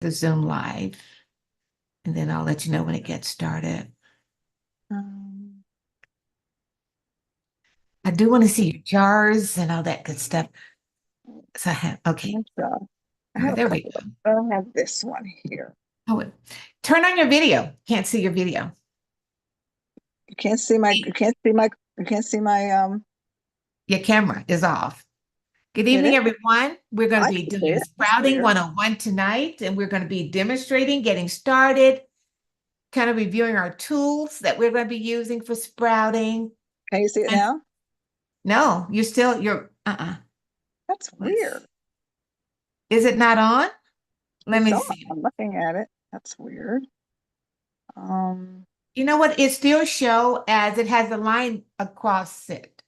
the Zoom live, and then I'll let you know when it gets started. Um, I do want to see your jars and all that good stuff. So I have, okay, I'm sure. I all have right, a there we couple go. of, I don't have this one here. Oh, turn on your video. Can't see your video. You can't see my, you can't see my, you can't see my, Your camera is off. Good it evening, is? everyone. We're going to I be can see doing it. That's Sprouting weird. 101 tonight, and we're going to be demonstrating, getting started, kind of reviewing our tools that we're going to be using for sprouting. Can you see it And now? no, you're, That's weird. is it not on? Let It's me on. see. I'm looking at it. That's weird. Um, You know what? It still show as it has a line across it,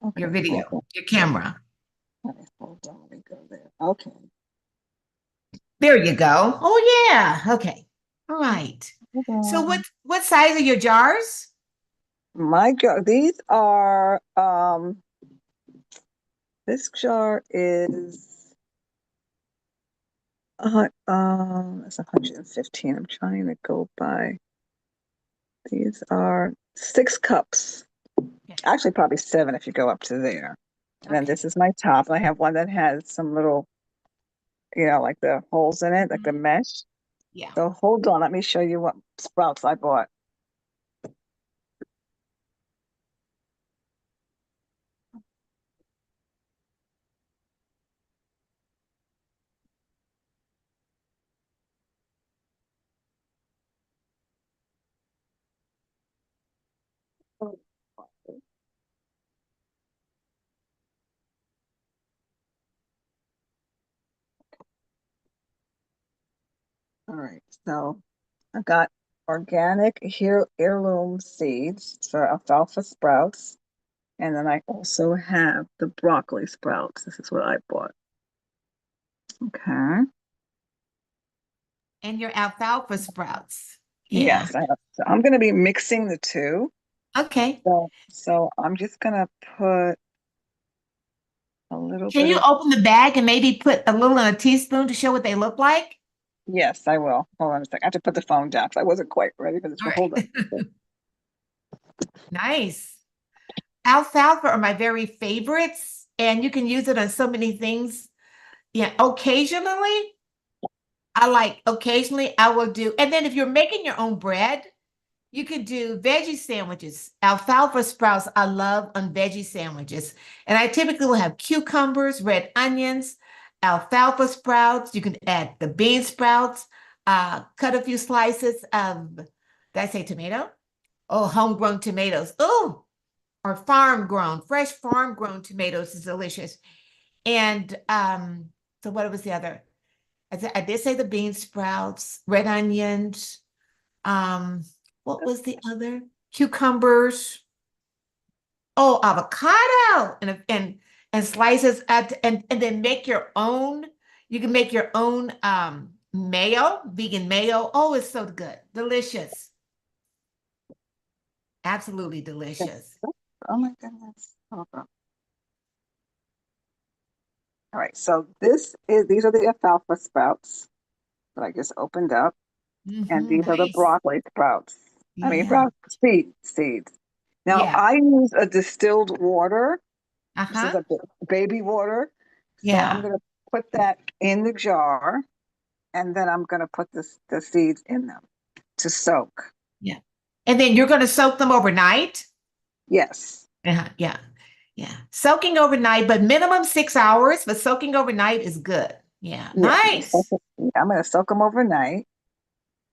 your okay, hold video, on. your camera. Okay, hold on. Let me go there. Okay. There you go. Oh yeah. Okay. All right. Hold So on. what size are your jars? My jar, these are, this jar is, it's 115. I'm trying to go by. These are 6 cups. Yeah. Actually, probably 7 if you go up to there. And then Okay. this is my top. And I have one that has some little, like the holes in it, like the Mhm. mesh. Yeah. So hold on, let me show you what sprouts I bought. All right, so I got organic heirloom seeds for alfalfa sprouts. And then I also have the broccoli sprouts. This is what I bought. Okay. And your alfalfa sprouts. Yeah. Yes, so I'm going to be mixing the two. Okay. So I'm just going to put a little Can bit you of, open the bag and maybe put a little in a teaspoon to show what they look like? yes, I will. Hold on a second. I have to put the phone down because I wasn't quite ready for this All one. Hold right. on. Nice. Alfalfa are my very favorites, and you can use it on so many things. Yeah, occasionally I will do, and then if you're making your own bread, you could do veggie sandwiches. Alfalfa sprouts, I love on veggie sandwiches. And I typically will have cucumbers, red onions, alfalfa sprouts. You can add the bean sprouts, cut a few slices of, did I say tomato? Oh, homegrown tomatoes. Oh, or farm grown, fresh farm grown tomatoes is delicious. And so what was the other? I did say the bean sprouts, red onions. Um, what was the other? Cucumbers. Oh, avocado and slices and then make your own. You can make your own mayo, vegan mayo. Oh, it's so good. Delicious. Absolutely delicious. Oh my goodness. Hold on. All right. So these are the alfalfa sprouts that I just opened up. And these are the Nice. broccoli sprouts. I mean, Yeah. broccoli seeds. Now Yeah. I use a distilled water. This is Uh-huh. a baby water. So I'm Yeah. going to put that in the jar and then I'm going to put the seeds in them to soak. Yeah. And then you're going to soak them overnight. Yes. Yeah. Yeah. Soaking overnight, but minimum 6 hours, but soaking overnight is good. Yeah. Yeah, Nice. yeah, I'm going to soak them overnight.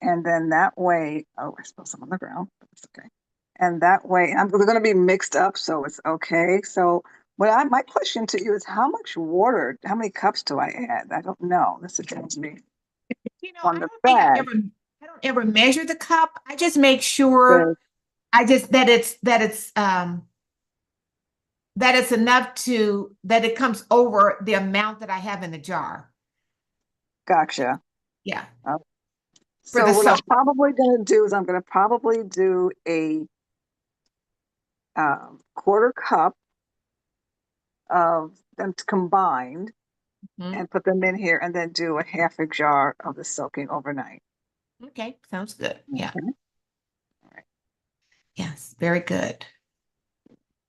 And then that way, oh, I spilled some on the ground, but it's okay. And that way, they're going to be mixed up, so it's okay. So, my question to you is, how much water, how many cups do I add? I don't know. This is telling me on I the don't think bag. I don't ever measure the cup. I just make sure The, I just that it's enough to that it comes over the amount that I have in the jar. gotcha. Yeah. Uh, For so the what I'm soak. probably going to do is I'm going to probably do a quarter cup of them combined, Mhm. and put them in here and then do a half a jar of the soaking overnight. Okay, sounds good. Yeah. Okay. All right. Yes, very good.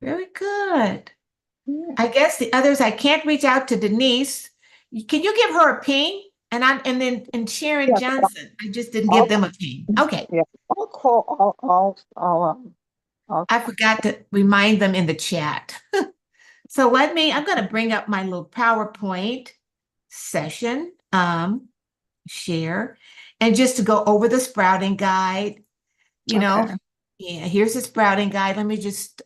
Very good. Yeah. I guess the others, I can't reach out to Denise. Can you give her a ping? And Sharon Yes, Johnson. I just didn't give I'll, them a ping. Okay. yeah, I'll call, I'll, I forgot to remind them in the chat. So I'm going to bring up my little PowerPoint session, share, and just to go over the sprouting guide, you know, okay. yeah, here's the sprouting guide. Let me just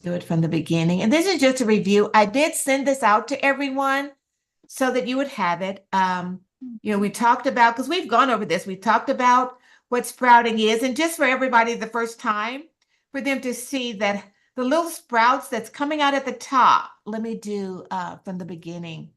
do it from the beginning. And this is just a review. I did send this out to everyone so that you would have it. We talked about, because we've gone over this, we talked about what sprouting is. And just for everybody the first time, for them to see that the little sprouts that's coming out at the top, let me do from the beginning.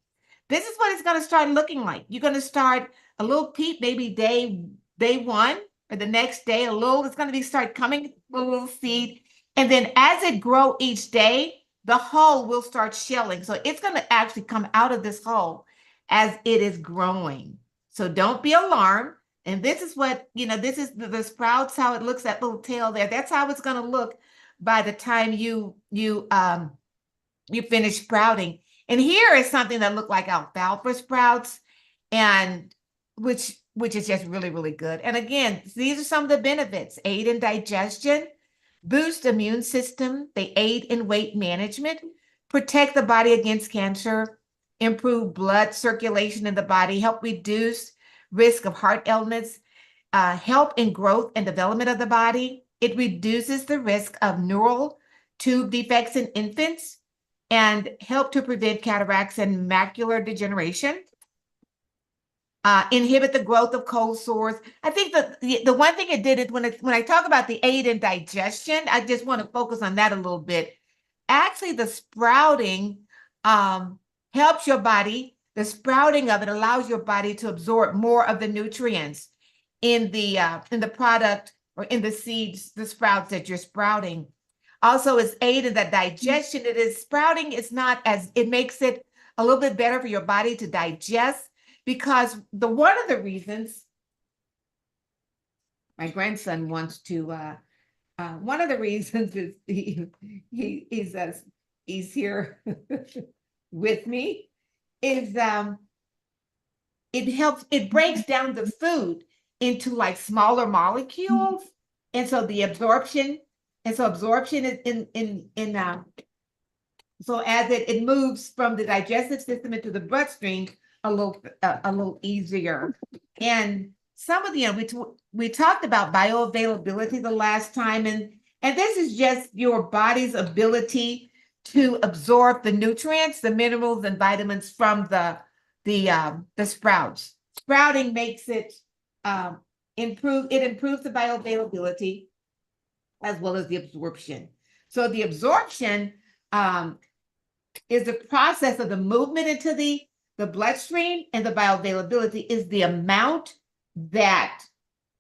This is what it's going to start looking like. You're going to start a little peep, maybe day one, or the next day, it's going to be start coming, a little seed. And then as it grow each day, the hull will start shelling. So it's going to actually come out of this hull as it is growing. So don't be alarmed. And this is what, this is the sprouts, how it looks, that little tail there. That's how it's going to look by the time you finish sprouting. And here is something that looked like alfalfa sprouts, and which is just really, really good. And again, these are some of the benefits: aid in digestion, boost immune system, they aid in weight management, protect the body against cancer, improve blood circulation in the body, help reduce risk of heart ailments, help in growth and development of the body. It reduces the risk of neural tube defects in infants and help to prevent cataracts and macular degeneration. Inhibit the growth of cold sores. I think the one thing it did is when I talk about the aid in digestion, I just want to focus on that a little bit. Actually, the sprouting helps your body. The sprouting of it allows your body to absorb more of the nutrients in the product or in the seeds, the sprouts that you're sprouting. Also, it's aid in the digestion. It is sprouting. It makes it a little bit better for your body to digest, because one of the reasons my grandson wants to one of the reasons is he's here with me is it breaks down the food into like smaller molecules, and so absorption is in so as it moves from the digestive system into the bloodstream a little easier. And some of we talked about bioavailability the last time, and this is just your body's ability to absorb the nutrients, the minerals and vitamins from the sprouts. Sprouting makes it improves the bioavailability as well as the absorption. So the absorption is the process of the movement into the bloodstream, and the bioavailability is the amount that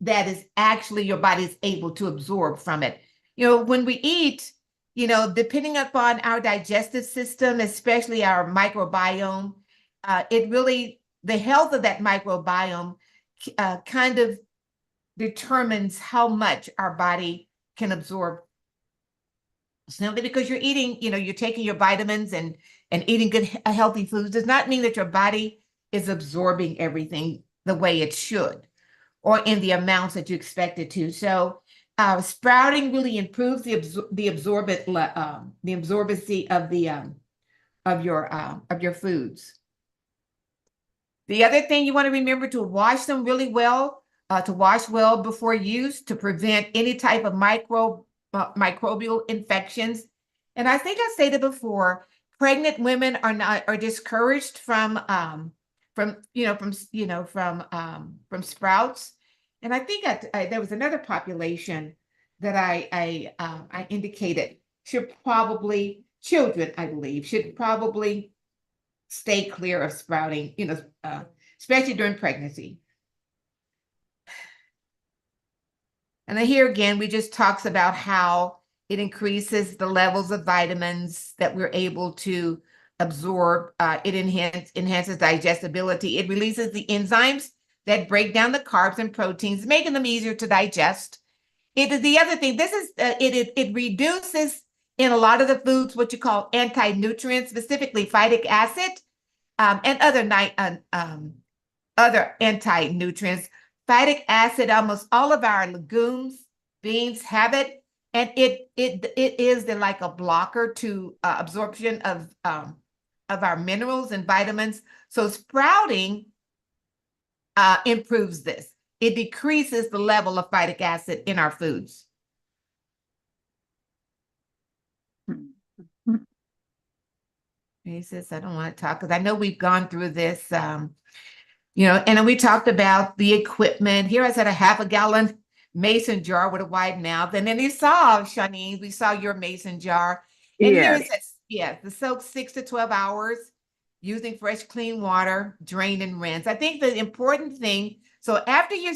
is actually your body is able to absorb from it. When we eat, depending upon our digestive system, especially our microbiome, the health of that microbiome kind of determines how much our body can absorb. Simply because you're eating, you're taking your vitamins and eating good, healthy foods does not mean that your body is absorbing everything the way it should, or in the amounts that you expect it to. So sprouting really improves the absorbency of your foods. The other thing you want to remember, to wash them really well, to wash well before use, to prevent any type of microbial infections. And I think I stated before, pregnant women are discouraged from sprouts. And I think there was another population that I indicated children, I believe, should probably stay clear of sprouting, especially during pregnancy. And then here again, we just talks about how It increases the levels of vitamins that we're able to absorb. It enhances digestibility. It releases the enzymes that break down the carbs and proteins, making them easier to digest. It is the other thing. This is it reduces in a lot of the foods what you call anti-nutrients, specifically phytic acid, and other anti-nutrients. Phytic acid, almost all of our legumes, beans have it, and it is like a blocker to absorption of our minerals and vitamins. So sprouting improves this. It decreases the level of phytic acid in our foods. Mhm. He says, I don't want to talk because I know we've gone through this, and then we talked about the equipment. Here I said a half a gallon mason jar with a wide mouth. And then you saw, Shani, we saw your mason jar. And here it Yes. says, yeah, the soak 6 to 12 hours using fresh, clean water, drain and rinse. I think the important thing, so after you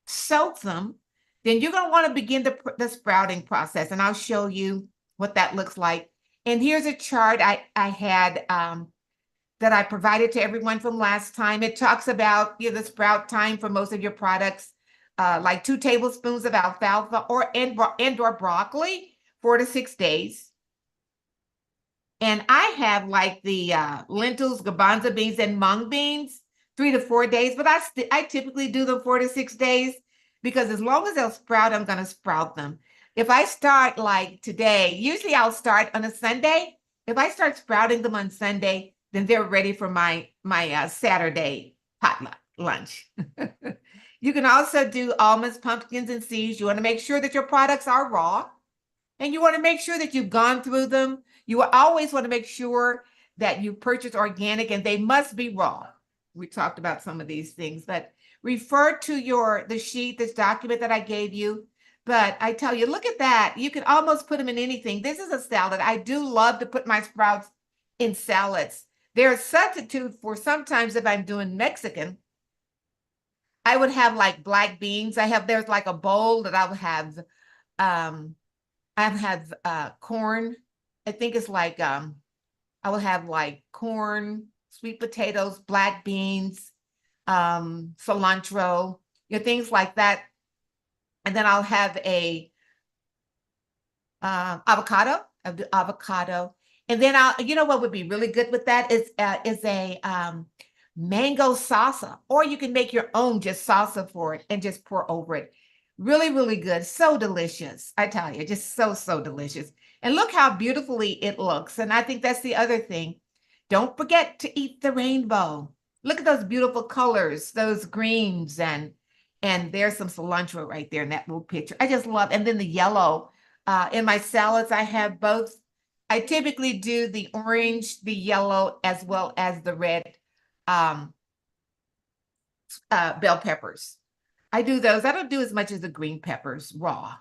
soak them, then you're going to want to begin the sprouting process. And I'll show you what that looks like. And here's a chart I had that I provided to everyone from last time. It talks about the sprout time for most of your products, like 2 tablespoons of alfalfa or broccoli, 4 to 6 days. And I have like the lentils, garbanzo beans, and mung beans, 3 to 4 days. But I typically do them 4 to 6 days because as long as they'll sprout, I'm going to sprout them. If I start like today, usually I'll start on a Sunday. If I start sprouting them on Sunday, then they're ready for my Saturday potluck lunch. You can also do almonds, pumpkins, and seeds. You want to make sure that your products are raw. And you want to make sure that you've gone through them. You always want to make sure that you purchase organic and they must be raw. We talked about some of these things, but refer to the sheet, this document that I gave you. But I tell you, look at that. You can almost put them in anything. This is a salad. I do love to put my sprouts in salads. They're a substitute for sometimes if I'm doing Mexican, I would have like black beans. There's like a bowl that I would have um I have corn. I think it's like I will have like corn, sweet potatoes, black beans, cilantro, things like that. And then I'll have a avocado. And then what would be really good with that is a mango salsa, or you can make your own just salsa for it and just pour over it. Really, really good. So delicious. I tell you, just so, so delicious. And look how beautifully it looks. And I think that's the other thing. Don't forget to eat the rainbow. Look at those beautiful colors, those greens, and there's some cilantro right there in that little picture. I just love, and then the yellow. In my salads, I have both. I typically do the orange, the yellow, as well as the red um, bell peppers. I do those. I don't do as much as the green peppers raw.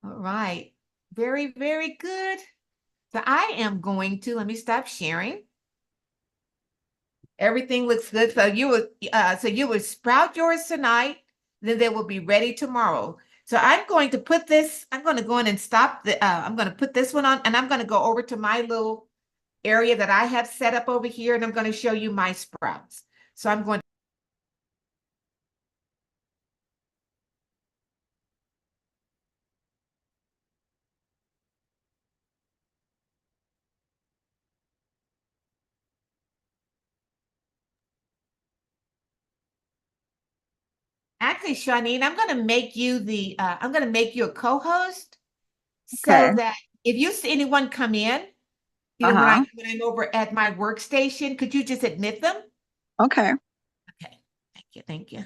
All right. Very, very good. So I am going to, let me stop sharing. Everything looks good. So you would sprout yours tonight, then they will be ready tomorrow. So I'm going to go in and I'm going to put this one on and I'm going to go over to my little area that I have set up over here and I'm going to show you my sprouts. So I'm going Actually, Shanine, I'm going to make you a co-host so Okay. that if you see anyone come in, Uh-huh. when I'm over at my workstation, could you just admit them? Okay. Okay. Thank you. Thank you.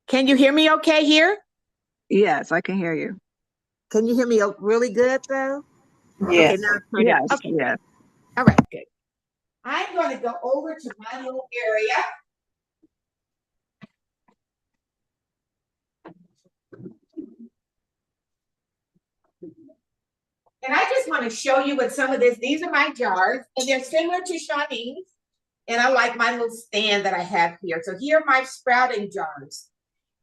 Can you hear me okay here? Yes, I can hear you. Can you hear me really good though? Okay, Yes. now turn it. Yes, Okay, yes. all right, good. I'm going to go over to my little area. And I just want to show you what some of this, these are my jars, and they're similar to Shawnee's. And I like my little stand that I have here. So here are my sprouting jars.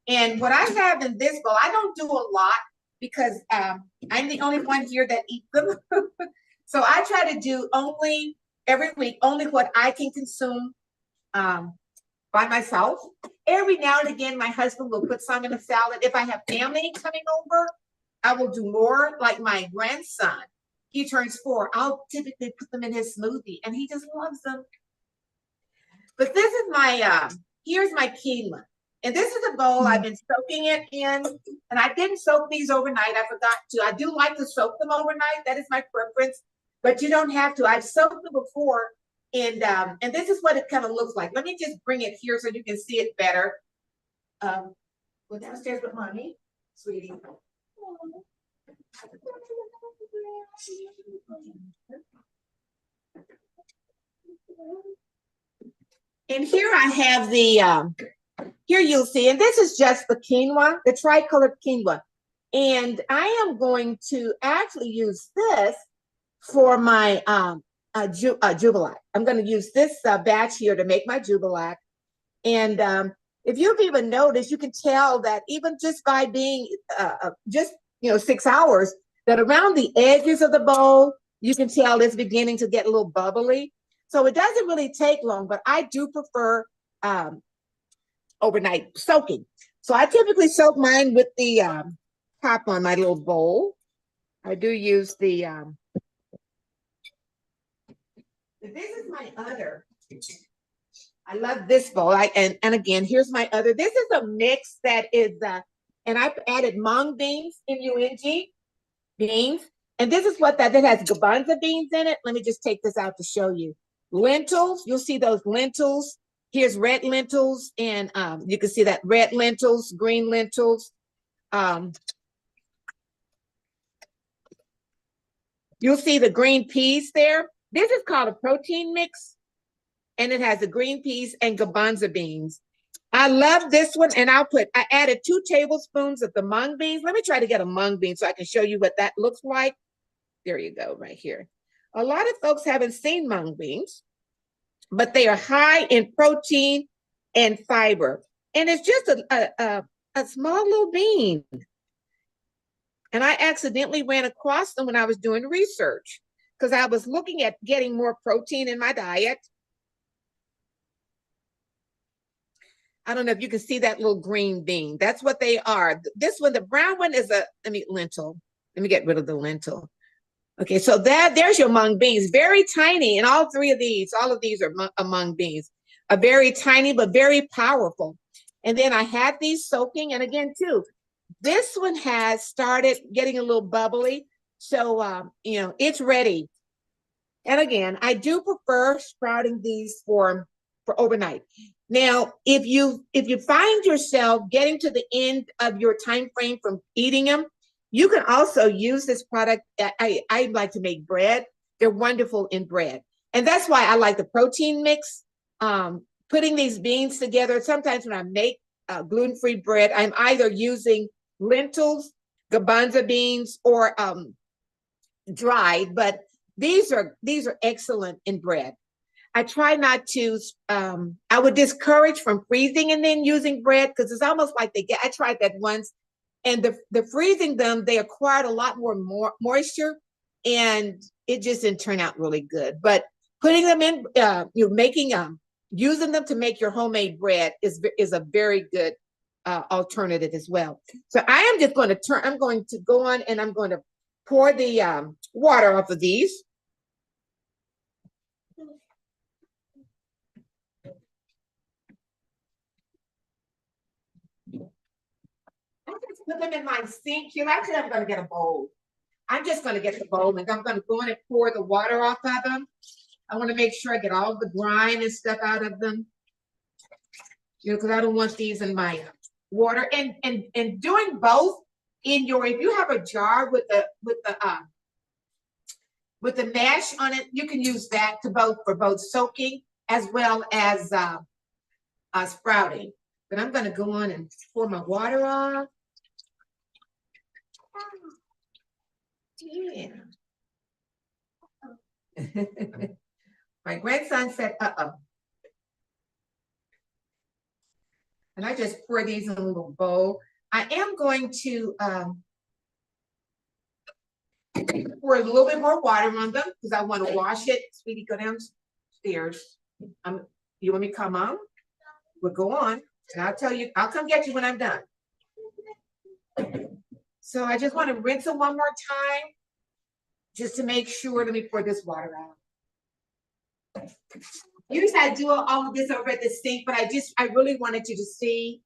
And what I have in this bowl, I don't do a lot because I'm the only one here that eats them. So I try to do only every week, only what I can consume by myself. Every now and again, my husband will put some in a salad. If I have family coming over, I will do more. Like my grandson, he turns 4. I'll typically put them in his smoothie, and he just loves them. But this is my, here's my quinoa. And this is a bowl I've been soaking it in. And I didn't soak these overnight. I forgot to. I do like to soak them overnight. That is my preference. But you don't have to. I've soaked them before. And this is what it kind of looks like. Let me just bring it here so you can see it better. Go downstairs with mommy, sweetie. And here I have the, here you'll see, and this is just the quinoa, the tricolored quinoa. And I am going to actually use this for my Jubilac. I'm going to use this batch here to make my Jubilac. And if you've even noticed, you can tell that even just by being just 6 hours, that around the edges of the bowl, you can tell it's beginning to get a little bubbly. So it doesn't really take long, but I do prefer overnight soaking. So I typically soak mine with the top on my little bowl. I do use the, this is my other. I love this bowl. And again, here's my other. This is a mix that is, and I've added mung beans, M-U-N-G, beans. And this is what that has garbanzo beans in it. Let me just take this out to show you. Lentils, you'll see those lentils. Here's red lentils, and you can see that red lentils, green lentils. You'll see the green peas there. This is called a protein mix, and it has the green peas and garbanzo beans. I love this one, and I added 2 tablespoons of the mung beans. Let me try to get a mung bean so I can show you what that looks like. There you go, right here. A lot of folks haven't seen mung beans, but they are high in protein and fiber. And it's just a small little bean. And I accidentally ran across them when I was doing research because I was looking at getting more protein in my diet. I don't know if you can see that little green bean. That's what they are. This one, the brown one is lentil. Let me get rid of the lentil. Okay, so there's your mung beans, very tiny. And all of these are mung beans, are very tiny, but very powerful. And then I had these soaking. And again, too, this one has started getting a little bubbly. So, it's ready. And again, I do prefer sprouting these for overnight. Now, if you find yourself getting to the end of your time frame from eating them, you can also use this product. I like to make bread. They're wonderful in bread. And that's why I like the protein mix. Putting these beans together, sometimes when I make gluten-free bread, I'm either using lentils, garbanzo beans, or dried, but these are excellent in bread. I try not to, I would discourage from freezing and then using bread because it's almost like I tried that once. And the freezing them, they acquired a lot more moisture, and it just didn't turn out really good. But putting them in, using them to make your homemade bread is a very good alternative as well. So I am just going to I'm going to go on and I'm going to pour the water off of these. Put them in my sink here. Actually, I'm going to get a bowl. I'm just going to get the bowl and I'm going to go in and pour the water off of them. I want to make sure I get all the grime and stuff out of them. Because I don't want these in my water and doing both in your, if you have a jar with the mesh on it, you can use that to both for both soaking as well as sprouting. But I'm gonna go on and pour my water off. Yeah. My grandson said, uh-oh. And I just pour these in a little bowl. I am going to pour a little bit more water on them because I want to wash it. Sweetie, go downstairs. You want me to come on? We'll go on, and I'll tell you, I'll come get you when I'm done. So I just want to rinse them one more time, just to make sure. Let me pour this water out. Usually I do all of this over at the sink, but I really wanted you to see.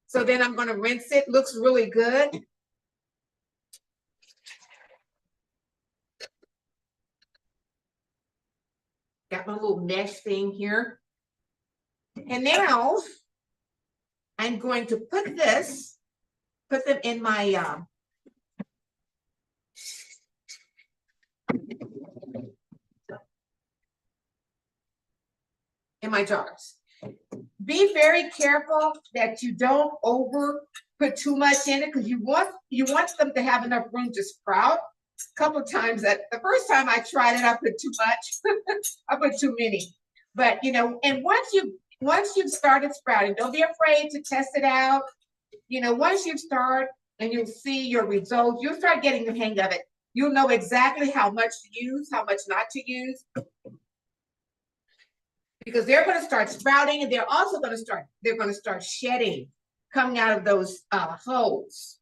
So then I'm going to rinse it. Looks really good. Got my little mesh thing here. And now I'm going to put them in my jars. Be very careful that you don't put too much in it because you want them to have enough room to sprout. A couple of times the first time I tried it, I put too much. I put too many. But you know, and once you've started sprouting, don't be afraid to test it out. You know, once you start and you'll see your results, you'll start getting the hang of it. You'll know exactly how much to use, how much not to use. Because they're going to start sprouting, and they're also going to start shedding, coming out of those holes.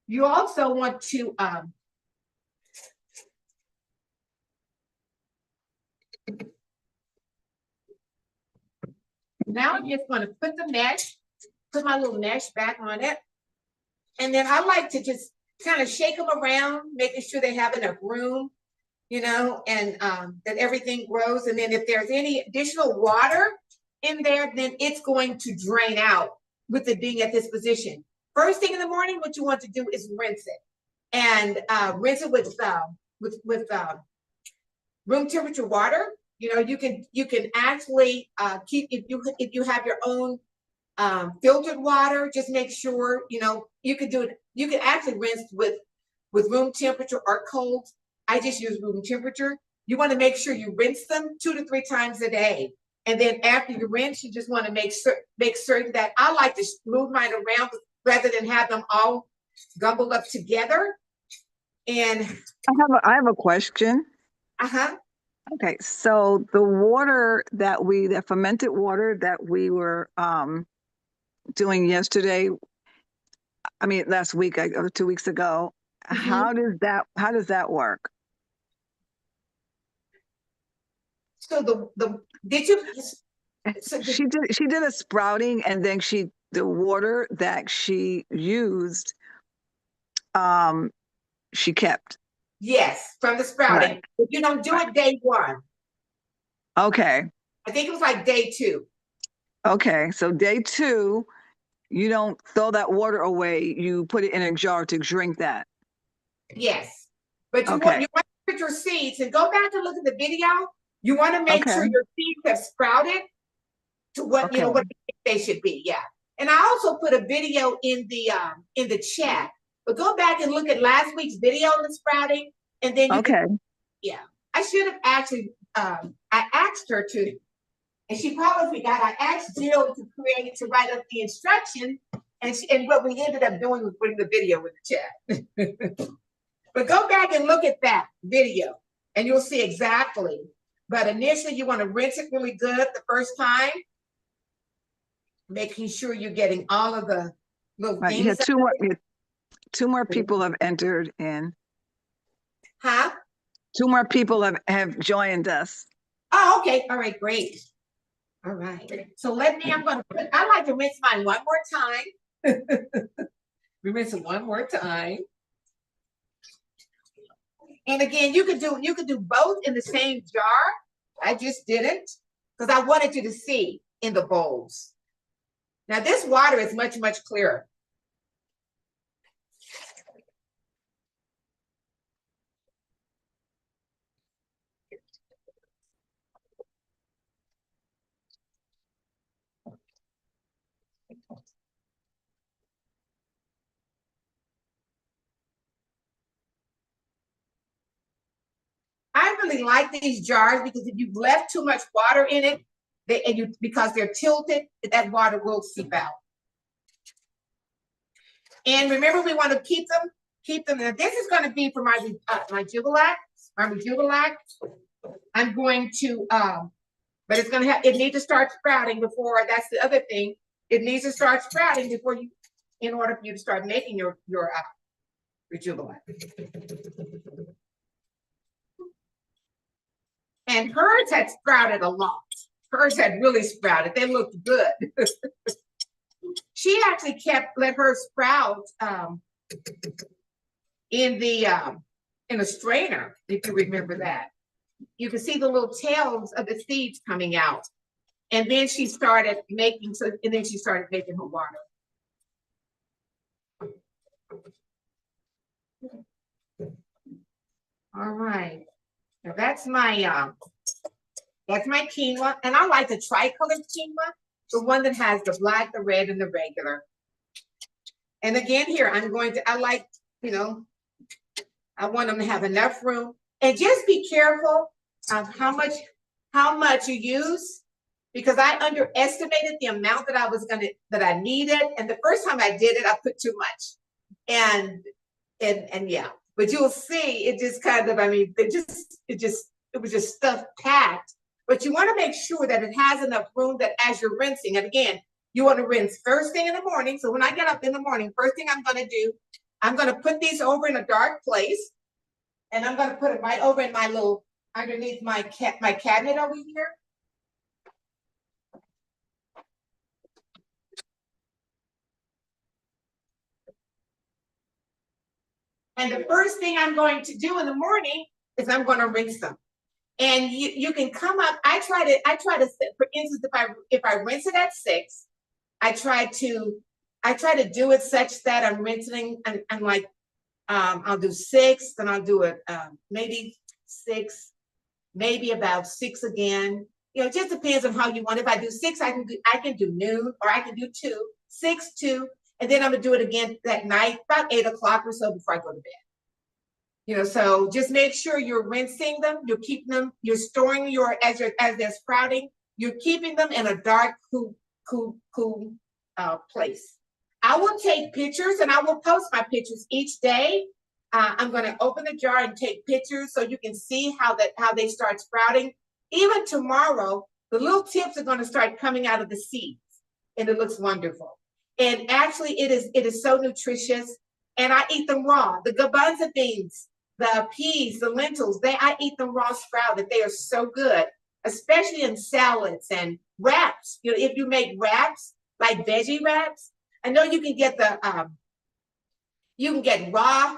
You also want to now I'm just going to put my little mesh back on it, and then I like to just kind of shake them around, making sure they have enough room, you know, and that everything grows. And then if there's any additional water in there, then it's going to drain out with it being at this position. First thing in the morning, what you want to do is rinse it, and rinse it with room temperature water. You know, you can actually keep, if you have your own filtered water, just make sure, you know, you can do it. You can actually rinse with room temperature or cold. I just use room temperature. You want to make sure you rinse them 2 to 3 times a day. And then after you rinse, you just want to make certain that I like to move mine around rather than have them all gumbled up together. And I have a question. Okay, so the water that fermented water that we were doing yesterday, I mean last week or 2 weeks ago, how does that work? So did you? So she did a sprouting, and then the water that she used, she kept. Yes, from the sprouting. Right. But you don't do it day 1. Okay. I think it was like day 2. Okay, so day 2, you don't throw that water away. You put it in a jar to drink that. Yes, but you Okay. want to put your seeds and go back and look at the video. You want to make sure your seeds have sprouted to what you know what they should be. Yeah, and I also put a video in the chat. But go back and look at last week's video on the sprouting, and then you can, yeah. I should have actually I asked her to, and she probably forgot. I asked Jill to write up the instruction, and what we ended up doing was putting the video in the chat. But go back and look at that video, and you'll see exactly. But initially, you want to rinse it really good the first time, making sure you're getting all of the little things. Yeah, two more people have entered in. Huh? 2 more people have joined us. Oh, okay. All right, great. All right. So I like to rinse mine one more time. We rinse it one more time. And again, you could do both in the same jar I just didn't because I wanted you to see in the bowls. Now this water is much, much clearer. I really like these jars because if you've left too much water in it, because they're tilted, that water will seep out. And remember, we want to keep them. Now, this is going to be for my Rejuvelac. I'm going to, but it's going to have, it needs to start sprouting before, that's the other thing. It needs to start sprouting before you, in order for you to start making your Rejuvelac. And hers had sprouted a lot. Hers had really sprouted. They looked good. She actually let her sprout in a strainer, if you remember that. You can see the little tails of the seeds coming out. And then she started making her water. All right. Now that's my quinoa, and I like the tricolored quinoa, the one that has the black, the red, and the regular. And again, here I like, I want them to have enough room, and just be careful of how much you use, because I underestimated the amount that I needed, and the first time I did it, I put too much, and yeah. But you'll see, it just kind of, it was just stuff packed. But you want to make sure that it has enough room that as you're rinsing, and again, you want to rinse first thing in the morning. So when I get up in the morning, first thing I'm going to do, I'm going to put these over in a dark place, and I'm going to put it right over in my little, underneath my cabinet over here. And the first thing I'm going to do in the morning is I'm going to rinse them. And you can come up. I try to, for instance, if I rinse it at 6, I try to do it such that I'm rinsing and like I'll do 6, then I'll do it maybe 6, maybe about 6 again. It just depends on how you want. If I do 6, I can do noon, or I can do 2, 6, 2. And then I'm gonna do it again that night, about 8 o'clock or so before I go to bed. So just make sure you're rinsing them, you're keeping them, you're storing as they're sprouting, you're keeping them in a dark, cool place. I will take pictures, and I will post my pictures each day. I'm gonna open the jar and take pictures so you can see how they start sprouting. Even tomorrow, the little tips are gonna start coming out of the seeds, and it looks wonderful. And actually, it is so nutritious, and I eat them raw. The garbanzo beans, the peas, the lentils, I eat them raw sprouted. They are so good, especially in salads and wraps. If you make wraps, like veggie wraps, I know you can get raw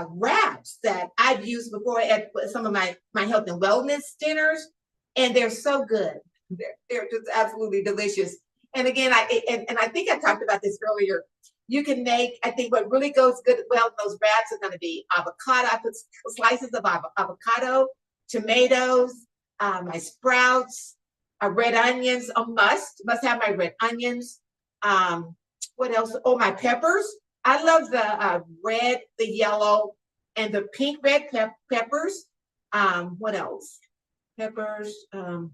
wraps that I've used before at some of my health and wellness dinners, and they're so good. They're just absolutely delicious. And again, I think I talked about this earlier. You can make, I think what really goes good well in those wraps are going to be avocado. I put slices of avocado, tomatoes, my sprouts, red onions, must have my red onions. What else? Oh, my peppers. I love the red, the yellow, and the pink red peppers. What else? Peppers. You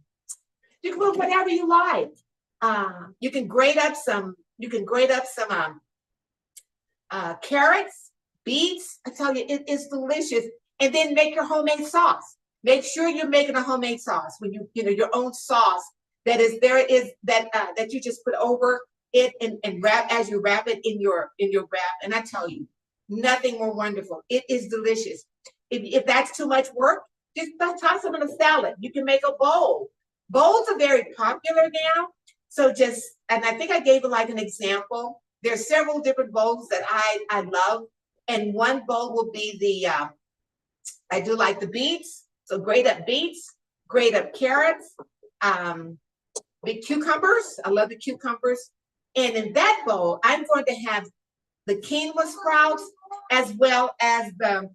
can put whatever you like. You can grate up some carrots, beets. I tell you, it is delicious. And then make your homemade sauce. Make sure you're making a homemade sauce when your own sauce that you just put over it and wrap as you wrap it in your wrap. And I tell you, nothing more wonderful. It is delicious. If that's too much work, just toss them in a salad. You can make a bowl. Bowls are very popular now. So and I think I gave like an example. There's several different bowls that I love. And one bowl will be I do like the beets. So grate up beets, grate up carrots, big cucumbers. I love the cucumbers. And in that bowl, I'm going to have the quinoa sprouts as well as the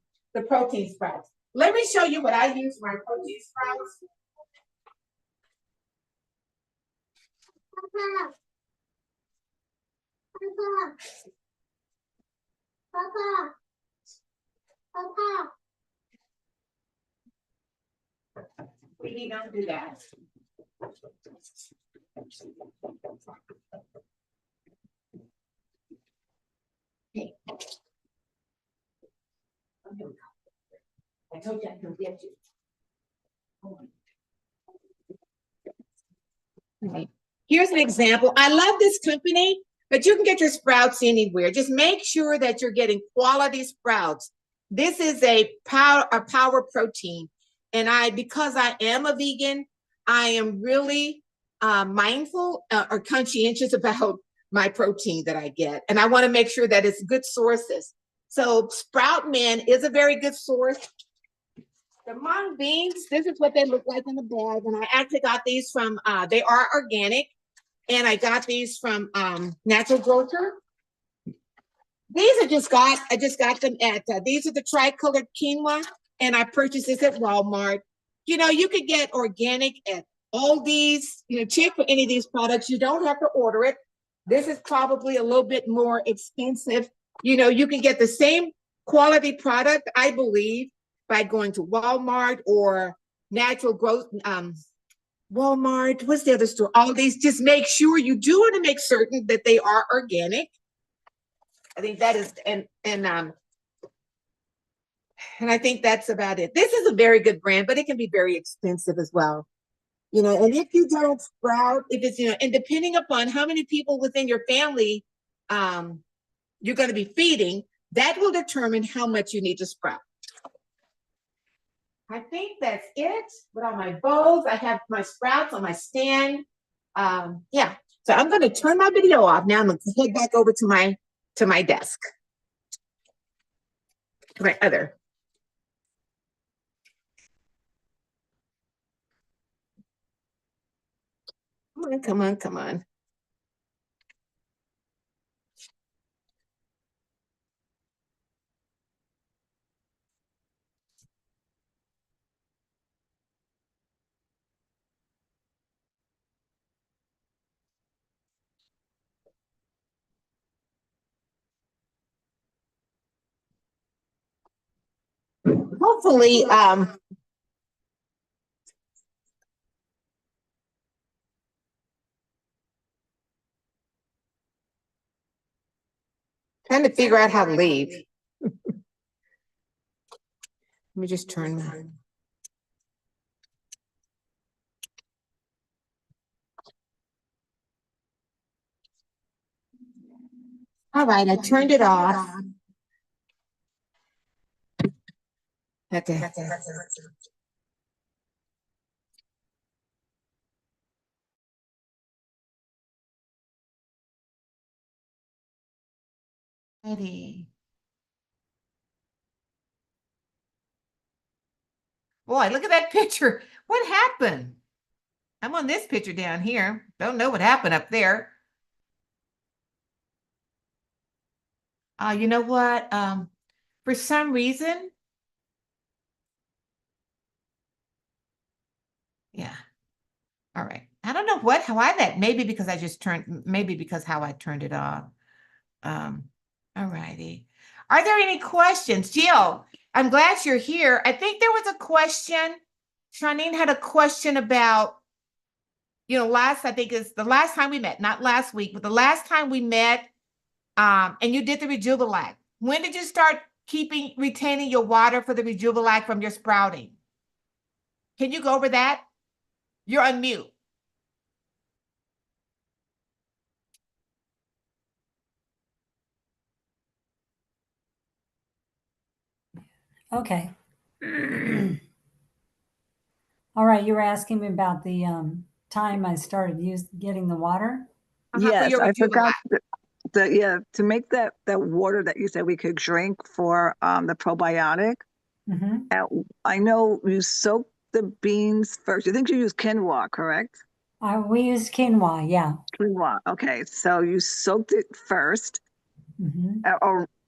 protein sprouts. Let me show you what I use for my protein sprouts. Papa. Papa. Papa. Papa. We don't do that. Okay. I told you I can get you. Okay. Here's an example. I love this company, but you can get your sprouts anywhere. Just make sure that you're getting quality sprouts. This is a power protein. And because I am a vegan, I am really mindful or conscientious about my protein that I get. And I want to make sure that it's good sources. So Sproutman is a very good source. The mung beans, this is what they look like in the bag. And I actually got these from, they are organic. And I got these from Natural Grocer. These I just got them at, these are the tricolored quinoa. And I purchased this at Walmart. You know, you could get organic at Aldi's, you know, cheap for any of these products. You don't have to order it. This is probably a little bit more expensive. You know, you can get the same quality product, I believe, by going to Walmart or Natural Growth, Walmart, what's the other store? All these, just make sure you do want to make certain that they are organic. I think that is, and I think that's about it. This is a very good brand, but it can be very expensive as well. You know, and if you don't sprout, if it's, you know, and depending upon how many people within your family you're going to be feeding, that will determine how much you need to sprout. I think that's it. With all my bowls, I have my sprouts on my stand. Yeah, so I'm going to turn my video off now. I'm going to head back over to my desk. My other. Come on, come on, come on. Hopefully, trying to figure out how to leave. Let me just turn that. All right, I turned it off. Okay. Ready. Boy, look at that picture. What happened? I'm on this picture down here. Don't know what happened up there. You know what? For some reason, yeah. All right. I don't know why that, maybe because maybe because how I turned it off. All righty. Are there any questions? Jill, I'm glad you're here. I think there was a question. Shanine had a question about, you know, I think it's the last time we met, not last week, but the last time we met, and you did the Rejuvelac. When did you start retaining your water for the Rejuvelac from your sprouting? Can you go over that? You're on mute. Okay. All right, you were asking me about the time I started getting the water? Yes, I forgot to make that water that you said we could drink for the probiotic. Mm-hmm. I know you soak the beans first? I think you use quinoa, correct? We use quinoa, yeah. Quinoa. Okay, so you soaked it first, Hmm.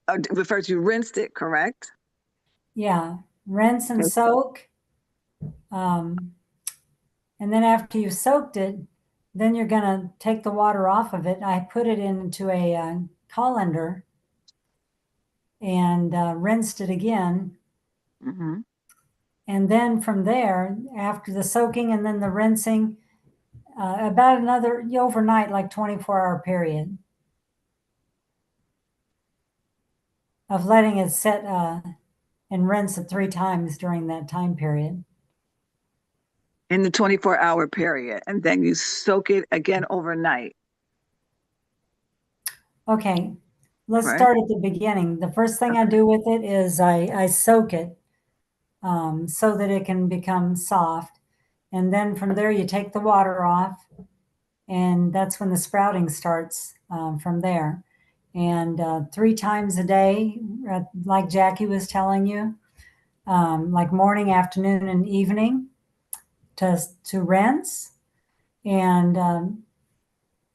but first you rinsed it, correct? Yeah, rinse and Okay. soak. Um, and then after you've soaked it, then you're going to take the water off of it. I put it into a colander and rinsed it again. Mm-hmm. And then from there, after the soaking and then the rinsing, about another overnight, like 24-hour period of letting it sit and rinse it 3 times during that time period. In the 24-hour period, and then you soak it again overnight, Okay, let's right? start at the beginning. The first thing I do with it is I soak it so that it can become soft. And then from there, you take the water off, and that's when the sprouting starts from there. And 3 times a day, like Jackie was telling you, like morning, afternoon, and evening to rinse. And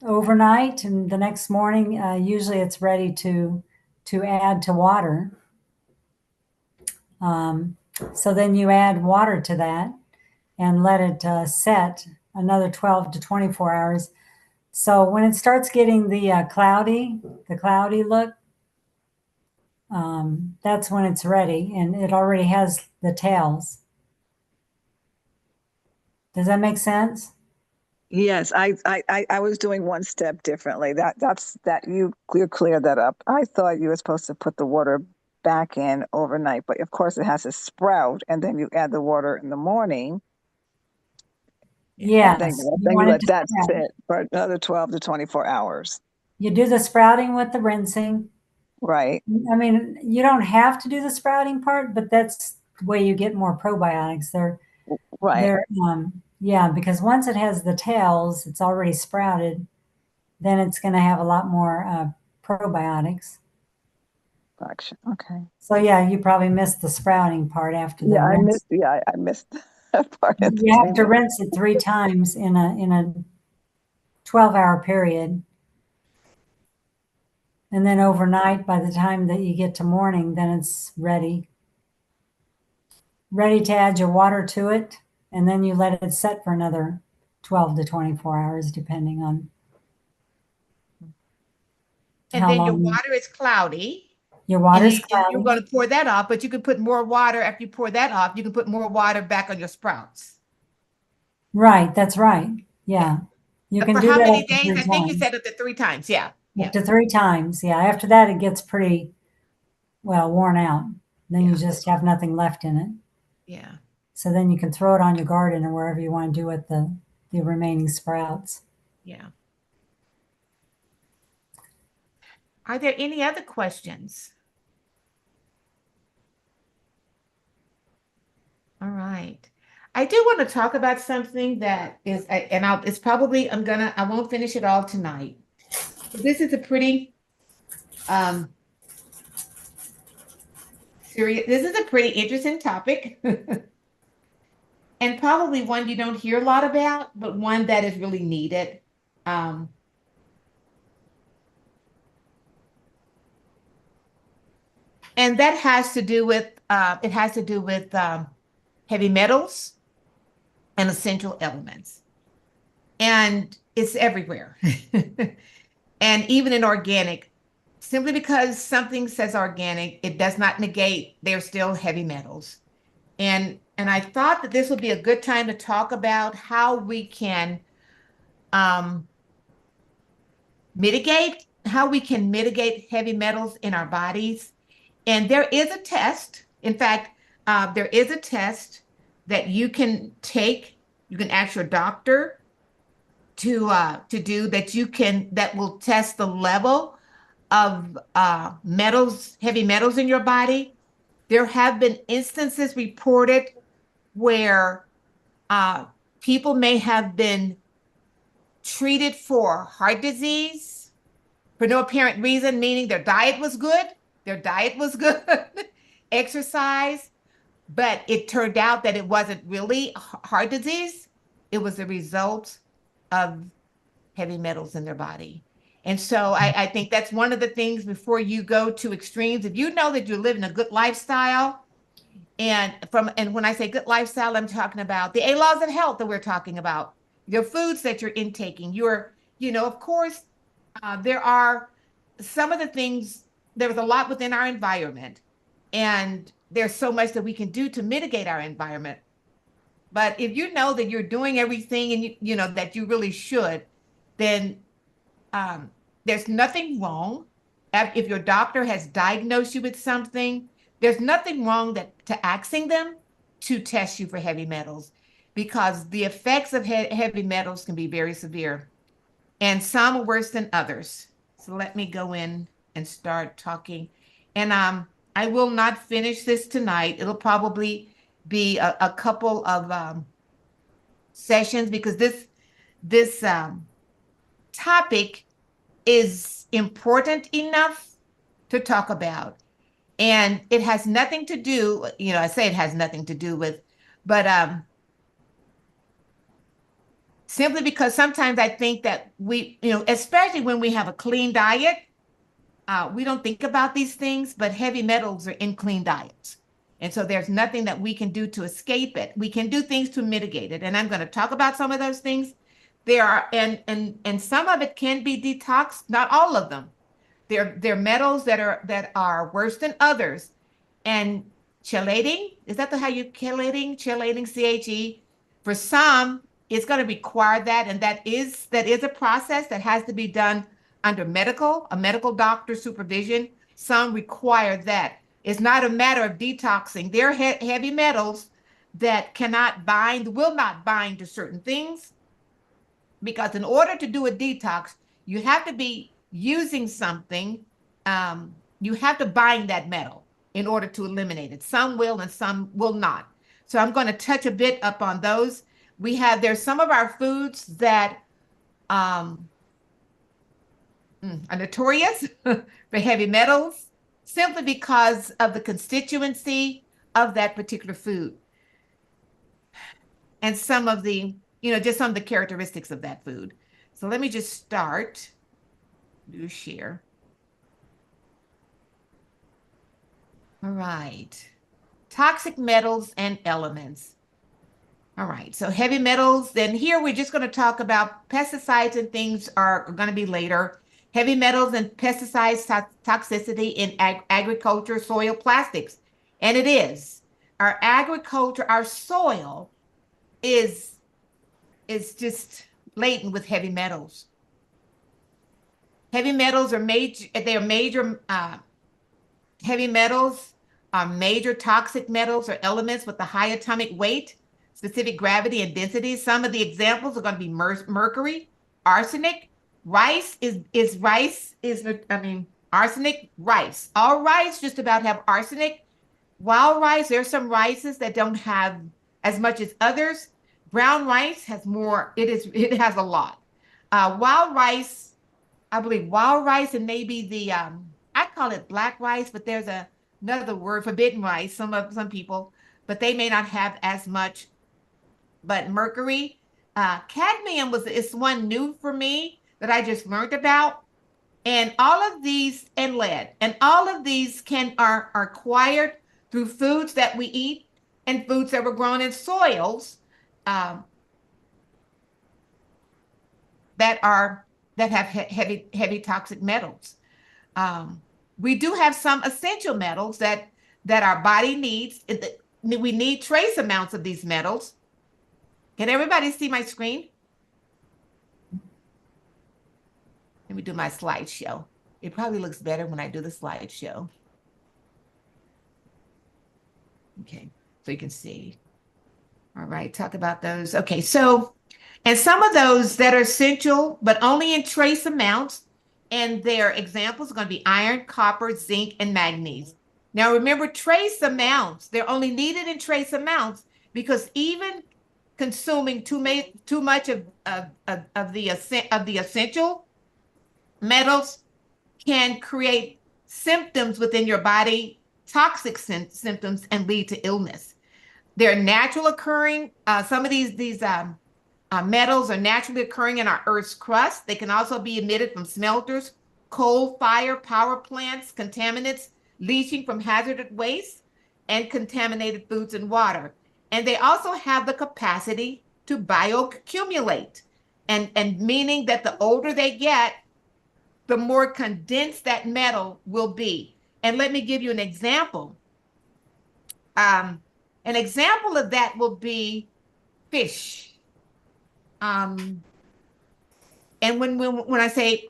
overnight and the next morning, usually it's ready to add to water. So then you add water to that and let it set another 12 to 24 hours. So when it starts getting the cloudy look, that's when it's ready, and it already has the tails. Does that make sense? Yes, I was doing one step differently. You cleared that up. I thought you were supposed to put the water back in overnight, but of course it has to sprout, and then you add the water in the morning, and Yes, you then you want it let to that sprout. sit for another 12 to 24 hours, You do the sprouting with the rinsing. right? I mean, you don't have to do the sprouting part, but that's the way you get more probiotics. Right. Yeah, because once it has the tails, it's already sprouted, then it's going to have a lot more probiotics. Gotcha. Okay. So yeah, you probably missed the sprouting part after Yeah, the rinse. I missed that part at the You have to beginning. rinse it 3 times in a 12-hour period. And then overnight, by the time that you get to morning, then it's ready. Ready to add your water to it. And then you let it set for another 12 to 24 hours, depending on And how then your long water is cloudy. your And water's you're cloudy. going to pour that off, but you can put more water after you pour that off. You can put more water back on your sprouts. Right, that's right. Yeah. Yeah. You can For do how that many up to days? three I think you times. said up to 3 times. Yeah. Up Yeah. to 3 times. Yeah. After that, it gets pretty, well, worn out. Then you Yeah. just have nothing left in it. Yeah. So then you can throw it on your garden or wherever you want to do with the remaining sprouts. Yeah. Are there any other questions? All right. I do want to talk about something that is, and it's probably, I won't finish it all tonight. This is a pretty um, this is a pretty interesting topic. And probably one you don't hear a lot about, but one that is really needed. Um, and that has to do with it has to do with heavy metals and essential elements, and it's everywhere, and even in organic. Simply because something says organic, it does not negate they're still heavy metals. And I thought that this would be a good time to talk about how we can um, mitigate heavy metals in our bodies. And there is a test. In fact, there is a test that you can take. You can ask your doctor to do that will test the level of heavy metals in your body. There have been instances reported where uh, people may have been treated for heart disease for no apparent reason, meaning their diet was good, exercise, but it turned out that it wasn't really heart disease. It was a result of heavy metals in their body. And so I think that's one of the things before you go to extremes. If you know that you're living a good lifestyle, and when I say good lifestyle, I'm talking about the 8 laws of health that we're talking about, your foods that you're intaking, of course, there are some of the things, there's a lot within our environment, and there's so much that we can do to mitigate our environment. But if you know that you're doing everything and you know that you really should, then um, there's nothing wrong. If your doctor has diagnosed you with something, there's nothing wrong to asking them to test you for heavy metals, because the effects of heavy metals can be very severe, and some are worse than others. So let me go in and start talking. And I will not finish this tonight. It'll probably be a couple of sessions, because this topic is important enough to talk about. And it has nothing to do, I say it has nothing to do with, but simply because sometimes I think that especially when we have a clean diet, we don't think about these things, but heavy metals are in clean diets. And so there's nothing that we can do to escape it. We can do things to mitigate it. And I'm going to talk about some of those things. There are, and some of it can be detoxed, not all of them. There are metals that are worse than others. And chelating, is that how you chelating, CHE? For some, it's going to require that, and that is a process that has to be done under a medical doctor supervision. Some require that. It's not a matter of detoxing. There are heavy metals that will not bind to certain things, because in order to do a detox, you have to be using something. You have to bind that metal in order to eliminate it. Some will and some will not. So I'm going to touch a bit up on those. There's some of our foods that are notorious for heavy metals, simply because of the constituency of that particular food, and some of the characteristics of that food. So let me just start, do share. All right. Toxic metals and elements. All right. So heavy metals, then here we're just going to talk about pesticides, and things are going to be later. Heavy metals and pesticides toxicity in agriculture, soil, plastics. And it is. Our agriculture, our soil is just laden with heavy metals. Heavy metals are heavy metals are major toxic metals or elements with a high atomic weight, specific gravity, and density. Some of the examples are going to be mercury, arsenic. Arsenic, rice. All rice just about have arsenic. Wild rice, there's some rices that don't have as much as others. Brown rice has more, it has a lot. Wild rice, I believe wild rice, and maybe I call it black rice, but there's another word, forbidden rice, some people, but they may not have as much. But mercury, cadmium is one new for me that I just learned about. And all of these, and lead, and all of these are acquired through foods that we eat and foods that were grown in soils that have heavy toxic metals. We do have some essential metals that our body needs. We need trace amounts of these metals. Can everybody see my screen? Let me do my slideshow. It probably looks better when I do the slideshow. Okay, so you can see. All right, talk about those. Okay, so, and some of those that are essential, but only in trace amounts, and their examples are going to be iron, copper, zinc, and manganese. Now remember, trace amounts, they're only needed in trace amounts, because even consuming too much of the essential metals can create symptoms within your body, toxic symptoms, and lead to illness. They're natural occurring. Some of these metals are naturally occurring in our Earth's crust. They can also be emitted from smelters, coal fire, power plants, contaminants leaching from hazardous waste, and contaminated foods and water. And they also have the capacity to bioaccumulate, and meaning that the older they get, the more condensed that metal will be. And let me give you an example. An example of that will be fish. And when I say,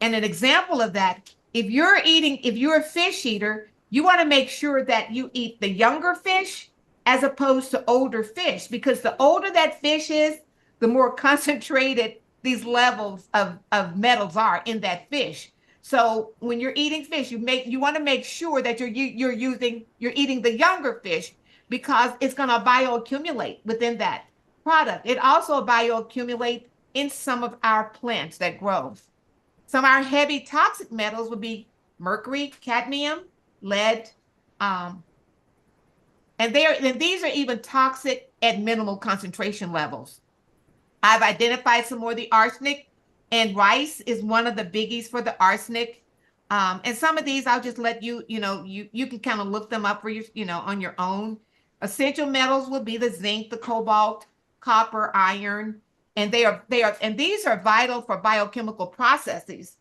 and an example of that, if you're a fish eater, you want to make sure that you eat the younger fish as opposed to older fish, because the older that fish is, the more concentrated these levels of metals are in that fish. So when you're eating fish, you want to make sure that you're eating the younger fish, because it's going to bioaccumulate within that product. It also bioaccumulate in some of our plants that grow. Some of our heavy toxic metals would be mercury, cadmium, lead, and these are even toxic at minimal concentration levels. I've identified some more of the arsenic, and rice is one of the biggies for the arsenic. And some of these I'll just let you can kind of look them up for on your own. Essential metals will be the zinc, the cobalt, copper, iron, and these are vital for biochemical processes,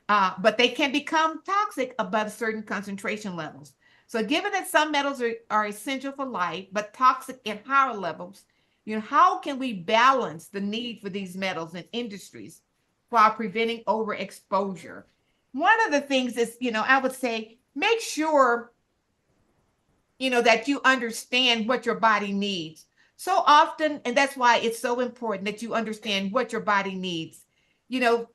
but they can become toxic above certain concentration levels. So given that some metals are essential for life, but toxic at higher levels, how can we balance the need for these metals in industries while preventing overexposure? One of the things is, I would say, make sure, that you understand what your body needs. So often, and that's why it's so important that you understand what your body needs. A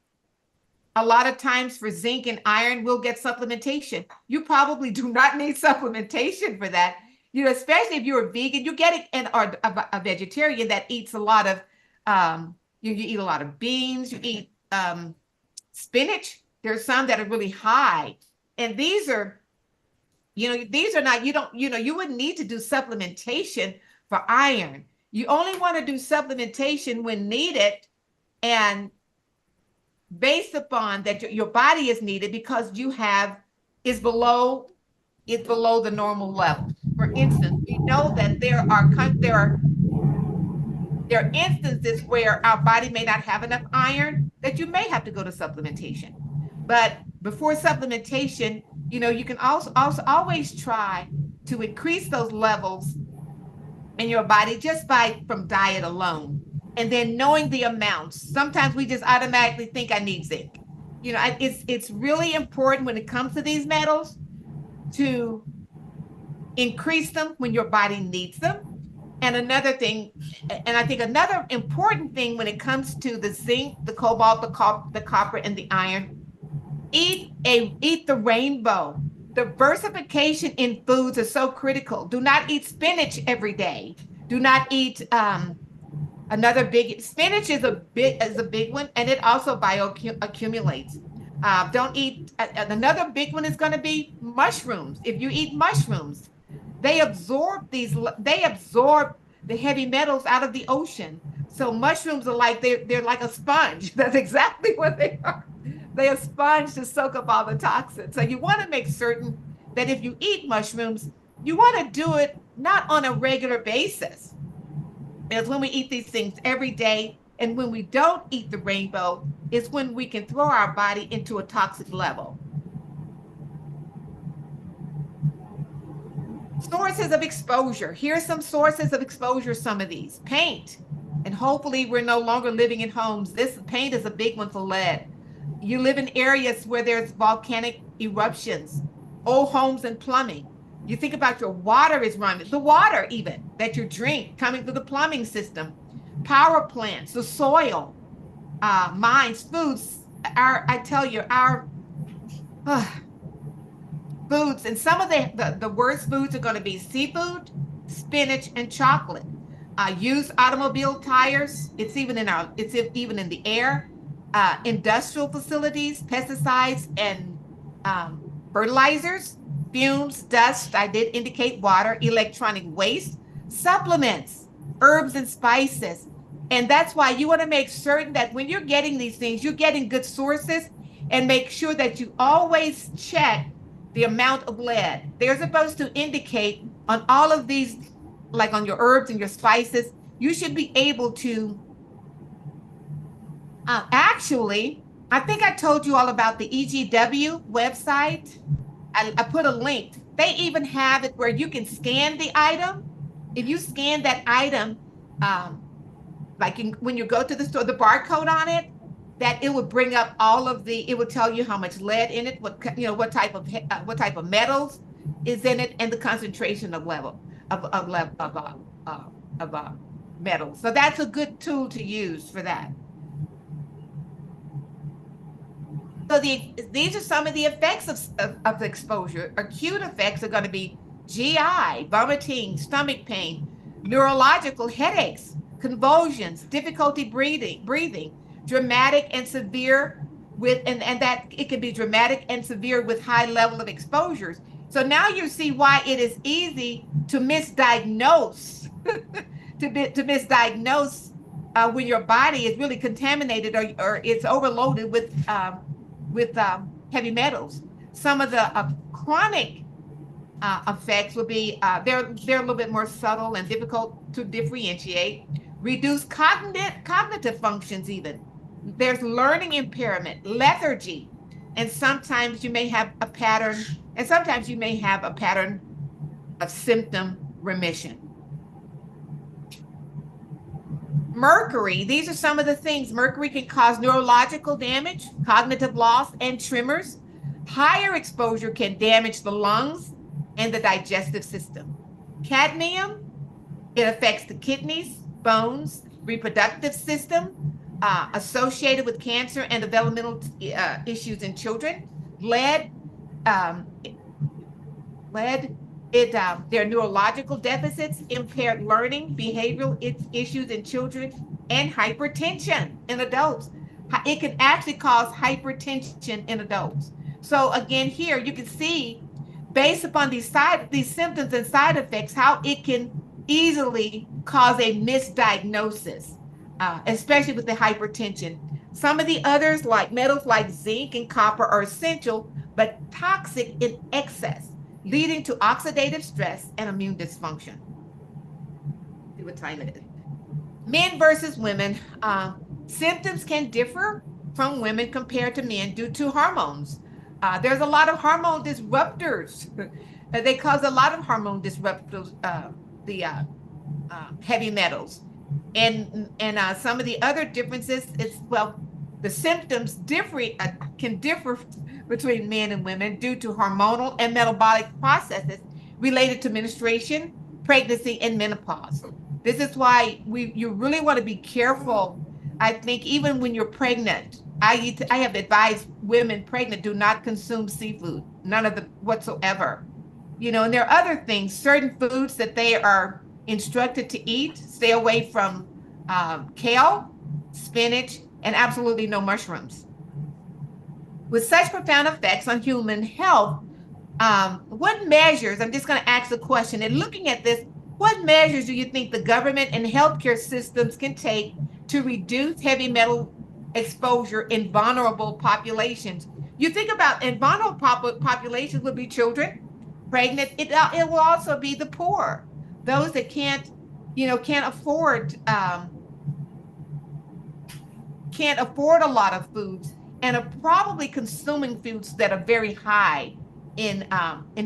lot of times for zinc and iron, we'll get supplementation. You probably do not need supplementation for that. Especially if you're a vegan, you get it, or a vegetarian that eats a lot of, you eat a lot of beans, you eat spinach. There's some that are really high, and these are not, you wouldn't need to do supplementation for iron. You only want to do supplementation when needed, and based upon that your body is needed, because it's below the normal level. For instance, we know that there are instances where our body may not have enough iron, that you may have to go to supplementation. But before supplementation, you can also always try to increase those levels in your body just from diet alone, and then knowing the amounts. Sometimes we just automatically think I need zinc. It's really important when it comes to these metals to increase them when your body needs them. And another thing, and I think another important thing when it comes to the zinc, the cobalt, the copper, and the iron, eat the rainbow. Diversification in foods is so critical. Do not eat spinach every day. Do not eat spinach is a big one, and it also bioaccumulates. Don't eat, another big one is going to be mushrooms. If you eat mushrooms, they absorb the heavy metals out of the ocean. So mushrooms are they're like a sponge. That's exactly what they are. They're a sponge to soak up all the toxins. So you want to make certain that if you eat mushrooms, you want to do it not on a regular basis. Because when we eat these things every day, and when we don't eat the rainbow, is when we can throw our body into a toxic level. Sources of exposure. Here's some sources of exposure, some of these. Paint. And hopefully we're no longer living in homes. This paint is a big one for lead. You live in areas where there's volcanic eruptions, old homes and plumbing. You think about your water is running, the water even that you drink coming through the plumbing system, power plants, the soil, mines, foods. I tell you, our foods, and some of the worst foods are going to be seafood, spinach, and chocolate. Used automobile tires. It's even in the air. Industrial facilities, pesticides, and fertilizers, fumes, dust. I did indicate water, electronic waste. supplements, herbs and spices. And that's why you want to make certain that when you're getting these things, you're getting good sources, and make sure that you always check the amount of lead. They're supposed to indicate on all of these, like on your herbs and your spices, you should be able to actually, I think I told you all about the EGW website. I put a link. They even have it where you can scan the item. If you scan that item, um, when you go to the store, the barcode on it, that it would bring up all of it would tell you how much lead in it, what type of metals is in it, and the concentration of metals. So that's a good tool to use for that. So these are some of the effects of exposure. Acute effects are going to be GI, vomiting, stomach pain, neurological headaches, convulsions, difficulty breathing, dramatic and severe and that it can be dramatic and severe with high level of exposures. So now you see why it is easy to misdiagnose, to misdiagnose when your body is really contaminated or it's overloaded with heavy metals. Some of the chronic effects will be they're a little bit more subtle and difficult to differentiate. Reduced cognitive functions even. There's learning impairment, lethargy, and sometimes you may have a pattern, of symptom remission. Mercury, these are some of the things. Mercury can cause neurological damage, cognitive loss, and tremors. Higher exposure can damage the lungs and the digestive system. Cadmium, it affects the kidneys, bones, reproductive system, associated with cancer and developmental issues in children. Lead, there are neurological deficits, impaired learning, behavioral issues in children, and hypertension in adults. It can actually cause hypertension in adults. So again, here you can see, based upon these symptoms and side effects, how it can easily cause a misdiagnosis, especially with the hypertension. Some of the others, like metals like zinc and copper, are essential but toxic in excess, leading to oxidative stress and immune dysfunction. See what time it is. Men versus women. Symptoms can differ from women compared to men due to hormones. There's a lot of hormone disruptors. They cause a lot of hormone disruptors, the heavy metals. And some of the other differences is, the symptoms can differ between men and women due to hormonal and metabolic processes related to menstruation, pregnancy, and menopause. This is why you really want to be careful. I think even when you're pregnant, I have advised women pregnant, do not consume seafood, none of the whatsoever. And there are other things, certain foods that they are instructed to eat. Stay away from kale, spinach, and absolutely no mushrooms. With such profound effects on human health, what measures, I'm just going to ask the question, and looking at this, what measures do you think the government and healthcare systems can take to reduce heavy metal exposure in vulnerable populations? You think about, and vulnerable populations would be children, pregnant. It will also be the poor, those that can't afford a lot of foods, and are probably consuming foods that are very high in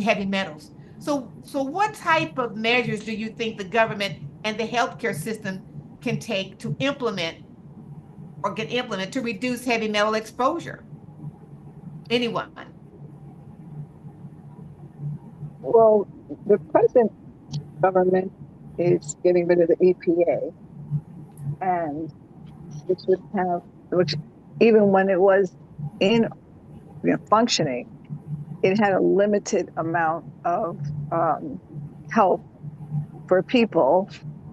heavy metals. So what type of measures do you think the government and the healthcare system can take to implement to reduce heavy metal exposure? Anyone? Well, the present government is getting rid of the EPA, and which even when it was in functioning, it had a limited amount of help for people,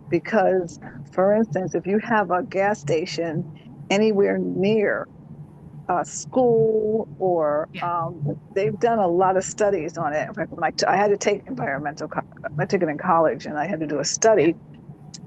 because, for instance, if you have a gas station anywhere near school or Yeah. they've done a lot of studies on it. In fact, when I had to take I took it in college and I had to do a study.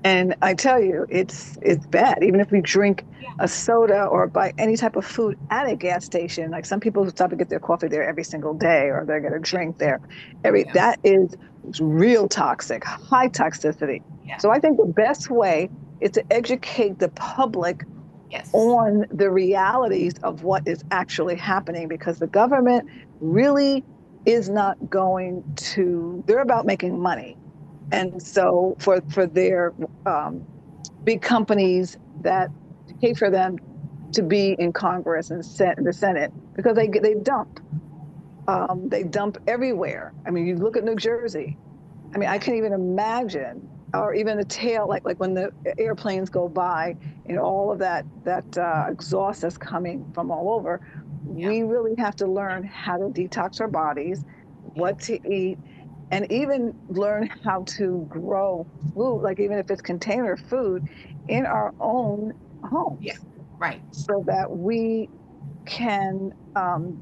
And I tell you, it's bad. Even if we drink Yeah. a soda or buy any type of food at a gas station, like some people who stop to get their coffee there every single day, or they get a drink there, Yeah. that is real toxic, high toxicity. Yeah. So I think the best way is to educate the public Yes. on the realities of what is actually happening, because the government really is not going to, they're about making money. And so for their big companies that pay for them to be in Congress and the Senate, because they dump everywhere. I mean, you look at New Jersey. I mean, I can't even imagine, or even the tail, like when the airplanes go by and all of that exhaust that's coming from all over. Yeah. We really have to learn how to detox our bodies, what to eat, and even learn how to grow food, like even if it's container food, in our own homes. Yeah. Right. So that we can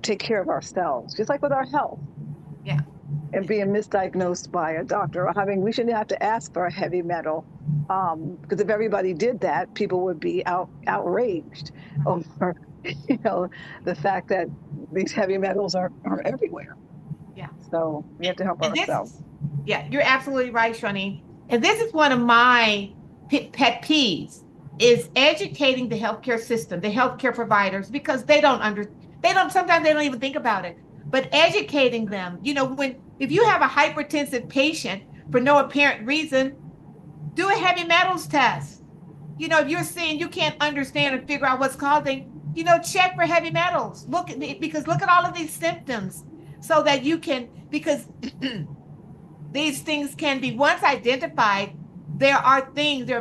take care of ourselves, just like with our health. Yeah. And being misdiagnosed by a doctor, or we shouldn't have to ask for a heavy metal, because if everybody did that, people would be outraged over, the fact that these heavy metals are everywhere. Yeah. So we have to help ourselves. Yeah, you're absolutely right, Shawnee. And this is one of my pet peeves, is educating the healthcare system, the healthcare providers, because sometimes they don't even think about it. But educating them, if you have a hypertensive patient for no apparent reason, do a heavy metals test. If you're seeing you can't understand and figure out what's causing, check for heavy metals. Look at all of these symptoms, so that you can, because these things can be, once identified, there are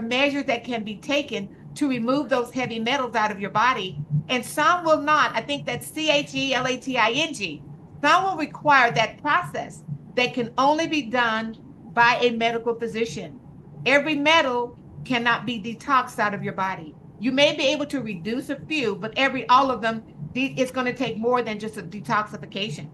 measures that can be taken to remove those heavy metals out of your body. And some will not. I think that's CHELATING. Some will require that process that can only be done by a medical physician. Every metal cannot be detoxed out of your body. You may be able to reduce a few, but all of them, it's going to take more than just a detoxification.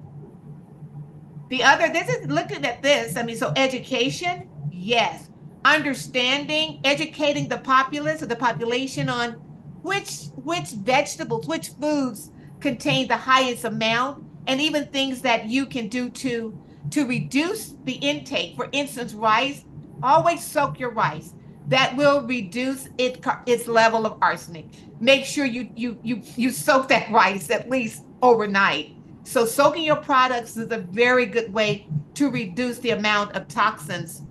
Looking at this, so education, yes. Understanding, educating the populace or the population on which vegetables, which foods contain the highest amount, and even things that you can do to reduce the intake. For instance, rice, always soak your rice. That will reduce its level of arsenic. Make sure you soak that rice at least overnight. So soaking your products is a very good way to reduce the amount of toxicity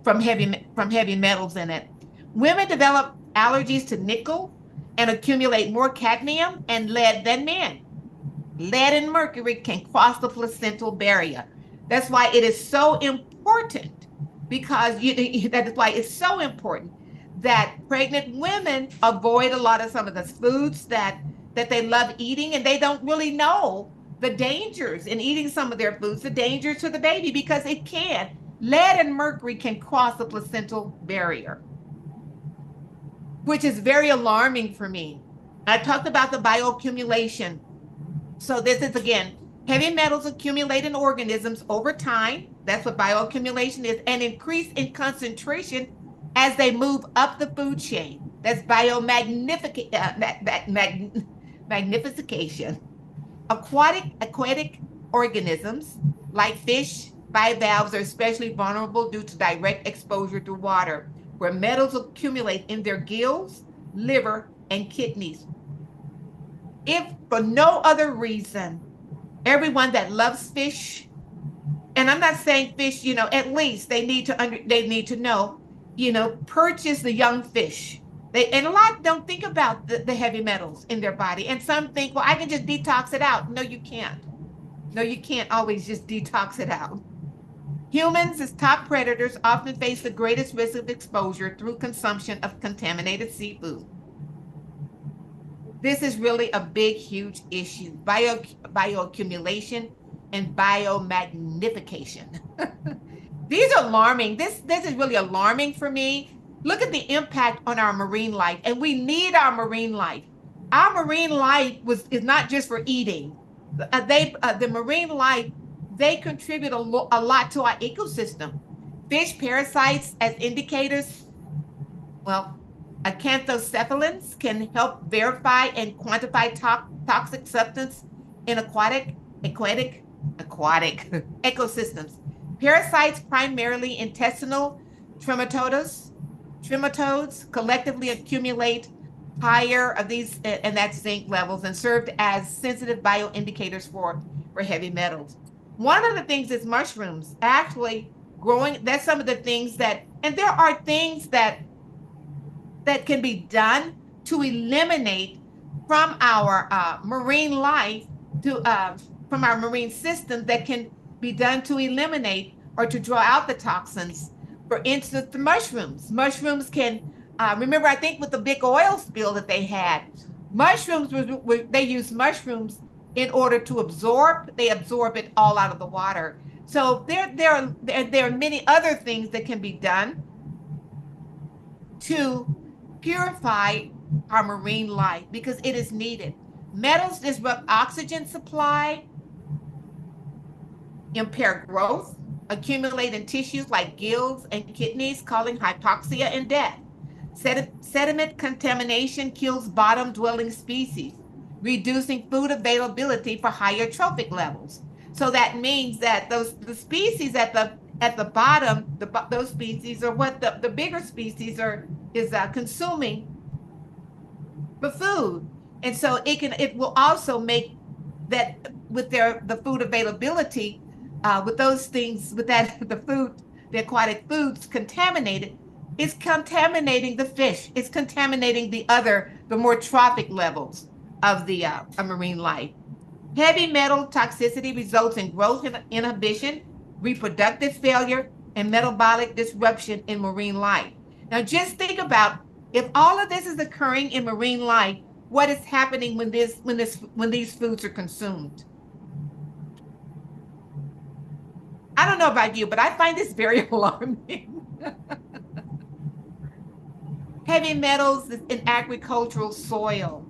from heavy metals in it. Women develop allergies to nickel and accumulate more cadmium and lead than men. Lead and mercury can cross the placental barrier. That's why it is so important, that is why it's so important that pregnant women avoid some of the foods that they love eating, and they don't really know the dangers in eating some of their foods, the dangers to the baby, because lead and mercury can cross the placental barrier, which is very alarming for me. I talked about the bioaccumulation. So this is, again, heavy metals accumulate in organisms over time. That's what bioaccumulation is, and increase in concentration as they move up the food chain. That's magnification. Aquatic organisms like fish, bivalves, are especially vulnerable due to direct exposure to water, where metals accumulate in their gills, liver, and kidneys. If for no other reason, everyone that loves fish, and I'm not saying fish, at least they need to know, purchase the young fish. And a lot don't think about the heavy metals in their body. And some think, well, I can just detox it out. No, you can't. No, you can't always just detox it out. Humans, as top predators, often face the greatest risk of exposure through consumption of contaminated seafood. This is really a big, huge issue. Bioaccumulation and biomagnification. These are alarming. This is really alarming for me. Look at the impact on our marine life, and we need our marine life. our marine life is not just for eating. The marine life, they contribute a lot to our ecosystem. Fish parasites as indicators, well, acanthocephalans can help verify and quantify toxic substance in aquatic ecosystems. Parasites, primarily intestinal trematodes, trematodes collectively accumulate higher of these, and that's zinc levels, and served as sensitive bioindicators for heavy metals. One of the things is mushrooms actually growing. That's some of the things and there are things that can be done to eliminate from our marine life to from our marine system that can be done to eliminate or to draw out the toxins. For instance, the mushrooms can remember, I think with the big oil spill that they had, they use mushrooms in order to they absorb it all out of the water. So there are many other things that can be done to purify our marine life because it is needed. Metals disrupt oxygen supply, impair growth, accumulate in tissues like gills and kidneys, causing hypoxia and death. Sediment contamination kills bottom-dwelling species, reducing food availability for higher trophic levels. So that means that the species at the bottom, those species are what the bigger species is consuming for food. And so it will also make that with the food availability, with those things, with that the aquatic foods contaminated, it's contaminating the fish. It's contaminating the more trophic levels of the marine life. Heavy metal toxicity results in growth inhibition, reproductive failure, and metabolic disruption in marine life. Now, just think about if all of this is occurring in marine life, what is happening when these foods are consumed? I don't know about you, but I find this very alarming. Heavy metals in agricultural soil.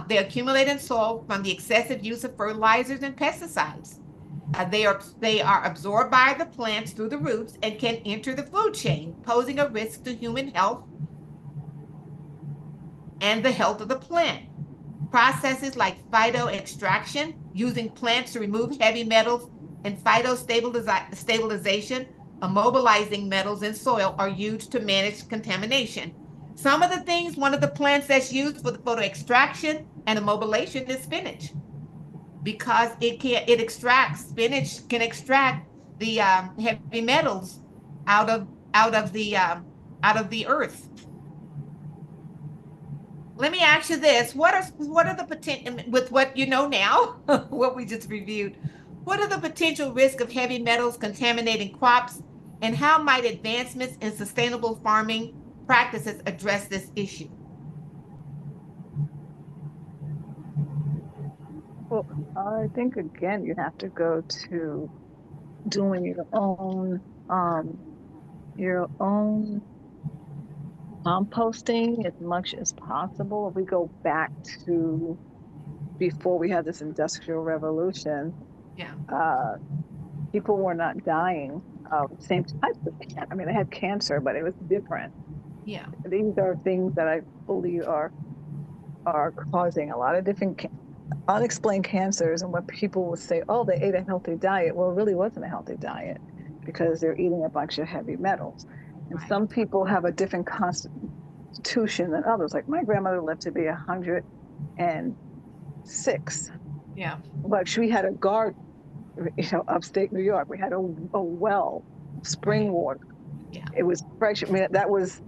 They accumulate in soil from the excessive use of fertilizers and pesticides. They are absorbed by the plants through the roots and can enter the food chain, posing a risk to human health and the health of the plant. Processes like phytoextraction, using plants to remove heavy metals, and phytostabilization, immobilizing metals in soil, are used to manage contamination. Some of the things, one of the plants that's used for the phytoextraction and immobilization is spinach, because spinach can extract the heavy metals out of the earth. Let me ask you this: what are the potential, with what you know now, what we just reviewed? What are the potential risks of heavy metals contaminating crops, and how might advancements in sustainable farming practices address this issue? Well, I think again, you have to go to doing your own composting as much as possible. If we go back to before we had this industrial revolution, Yeah. People were not dying of the same types of cancer. I mean, they had cancer, but it was different. Yeah. These are things that I believe are causing a lot of different unexplained cancers. And what people will say, oh, they ate a healthy diet. Well, it really wasn't a healthy diet because they're eating a bunch of heavy metals. And some people have a different constitution than others. Like my grandmother lived to be 106. Yeah. But she had a garden, upstate New York. We had a well, spring water. Yeah. It was fresh. I mean, that was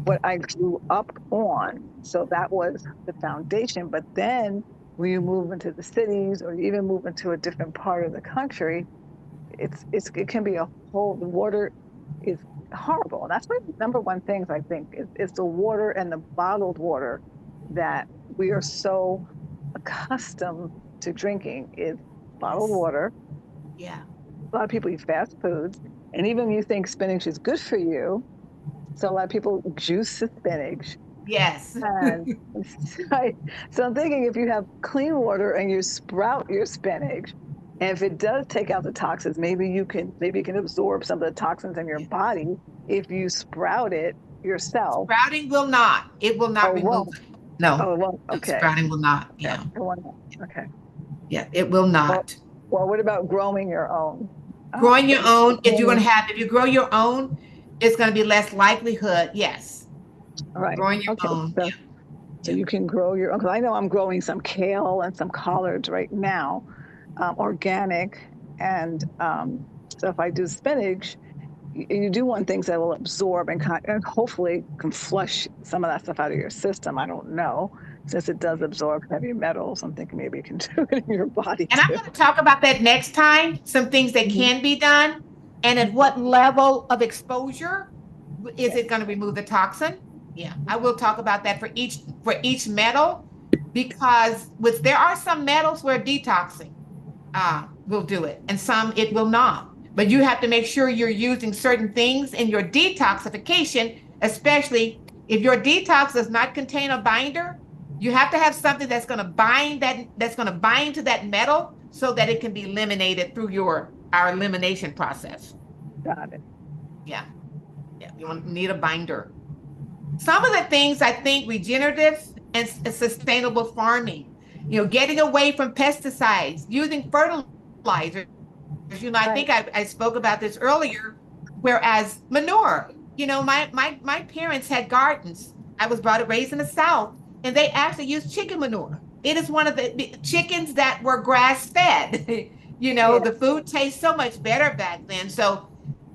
what I grew up on. So that was the foundation. But then when you move into the cities or you even move into a different part of the country, it can be the water is horrible. And that's one of the number one things I think is the water and the bottled water that we are so accustomed to drinking is bottled water. Yeah. A lot of people eat fast foods. And even you think spinach is good for you. So a lot of people juice the spinach Yes. And I, so I'm thinking if you have clean water and you sprout your spinach, and if it does take out the toxins, maybe you can absorb some of the toxins in your Yeah. body if you sprout it yourself. Sprouting will not. It will not Oh, remove well, it. No, oh, well, no, okay. sprouting will not. Yeah, Yeah. I want okay. Yeah, it will Well, not. well, what about growing your own? Growing your own, Growing- if you grow your own, it's going to be less likelihood. Yes. all right. Growing your Okay. own. So Yeah. you can grow your own. Because I know I'm growing some kale and some collards right now, organic. And so if I do spinach, you do want things that will absorb and hopefully can flush some of that stuff out of your system. I don't know. Since it does absorb heavy metals, I'm thinking maybe you can do it in your body And I'm too. going to talk about that next time, some things that Mhm. can be done and at what level of exposure is Yeah. it going to remove the toxin? Yeah, I will talk about that for each metal because there are some metals where detoxing will do it and some it will not. But you have to make sure you're using certain things in your detoxification, especially if your detox does not contain a binder. You have to have something that's going to bind to that metal so that it can be eliminated through our elimination process. Got it. Yeah. Yeah. Need a binder. Some of the things I think regenerative and sustainable farming, getting away from pesticides, using fertilizers. I Right. think I spoke about this earlier, whereas manure, my parents had gardens. I was raised in the South, and they actually used chicken manure. It is one of the chickens that were grass fed. Yeah. The food tastes so much better back then. So,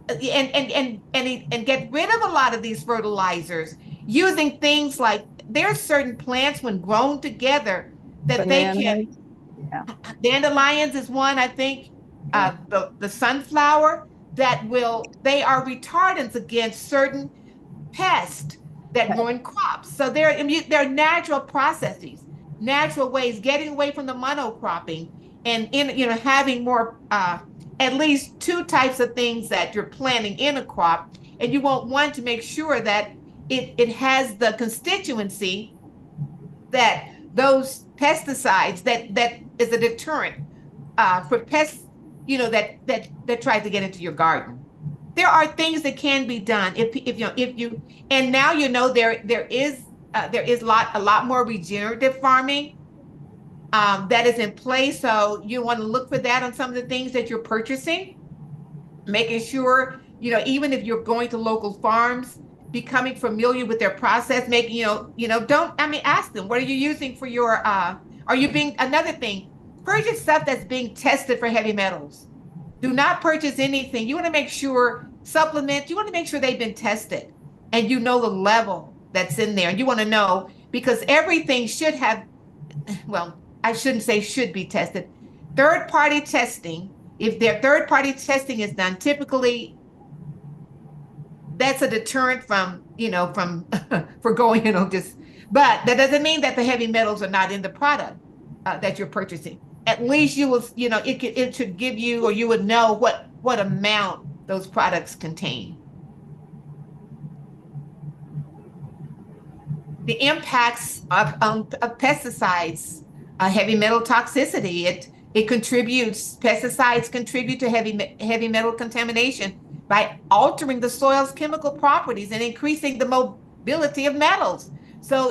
and get rid of a lot of these fertilizers using things like there are certain plants when grown together that they can. Bananas. Yeah. Dandelions is one, I think. Yeah. The sunflower they are retardants against certain pests that Okay. ruin crops. So they're natural processes, natural ways, getting away from the monocropping and having more at least two types of things that you're planting in a crop. And you want one to make sure that it has the constituency that those pesticides that is a deterrent for pests, that tries to get into your garden. There are things that can be done if you and now there is a lot more regenerative farming that is in place. So you want to look for that on some of the things that you're purchasing, making sure, even if you're going to local farms, becoming familiar with their process, making, don't, I mean, ask them, what are you using for another thing, purchase stuff that's being tested for heavy metals. Do not purchase anything. You want to make sure supplements, you want to make sure they've been tested and you know the level that's in there. And you want to know because everything should have, well, I shouldn't say should be tested. Third party testing, if their third party testing is done, typically that's a deterrent from for going, but that doesn't mean that the heavy metals are not in the product that you're purchasing. At least you will, it should give you, or you would know what amount those products contain. The impacts of pesticides, heavy metal toxicity. Pesticides contribute to heavy metal contamination by altering the soil's chemical properties and increasing the mobility of metals. So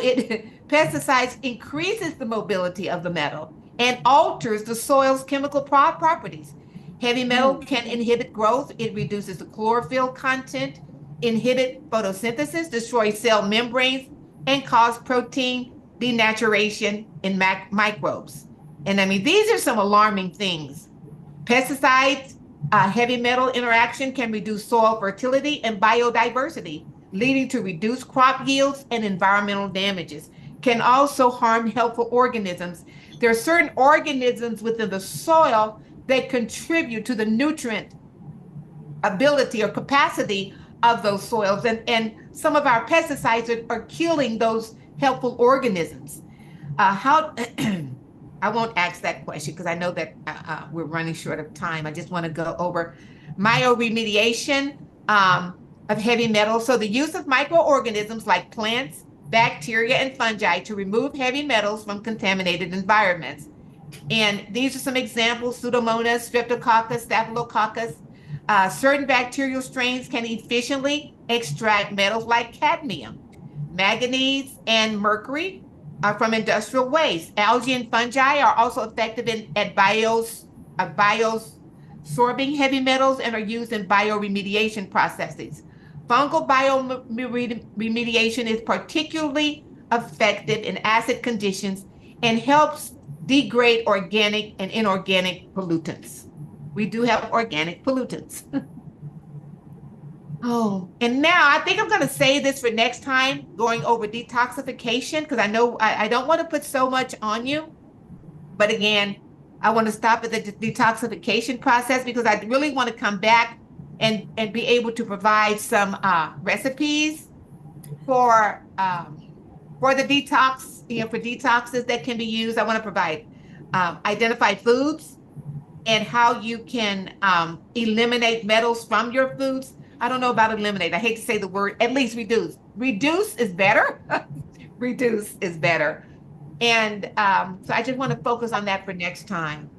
pesticides increases the mobility of the metal and alters the soil's chemical properties. Heavy metal can inhibit growth. It reduces the chlorophyll content, inhibit photosynthesis, destroy cell membranes, and cause protein denaturation in microbes. And I mean, these are some alarming things. Pesticides, heavy metal interaction can reduce soil fertility and biodiversity, leading to reduced crop yields and environmental damages. Can also harm helpful organisms. There are certain organisms within the soil that contribute to the nutrient ability or capacity of those soils. And some of our pesticides are killing those helpful organisms. How I won't ask that question because I know that we're running short of time. I just want to go over bioremediation of heavy metals. So the use of microorganisms like plants, bacteria, and fungi to remove heavy metals from contaminated environments. And these are some examples: Pseudomonas, Streptococcus, Staphylococcus. Certain bacterial strains can efficiently extract metals like cadmium, manganese, and mercury from industrial waste. Algae and fungi are also effective at biosorbing heavy metals and are used in bioremediation processes. Fungal bioremediation is particularly effective in acid conditions and helps degrade organic and inorganic pollutants. We do have organic pollutants. Oh, and now I think I'm going to save this for next time, going over detoxification, because I know I don't want to put so much on you. But again, I want to stop at the detoxification process because I really want to come back and be able to provide some recipes for the detox, for detoxes that can be used. I want to provide identify foods and how you can eliminate metals from your foods. I don't know about eliminate. I hate to say the word, at least reduce. Reduce is better. Reduce is better. And so I just want to focus on that for next time.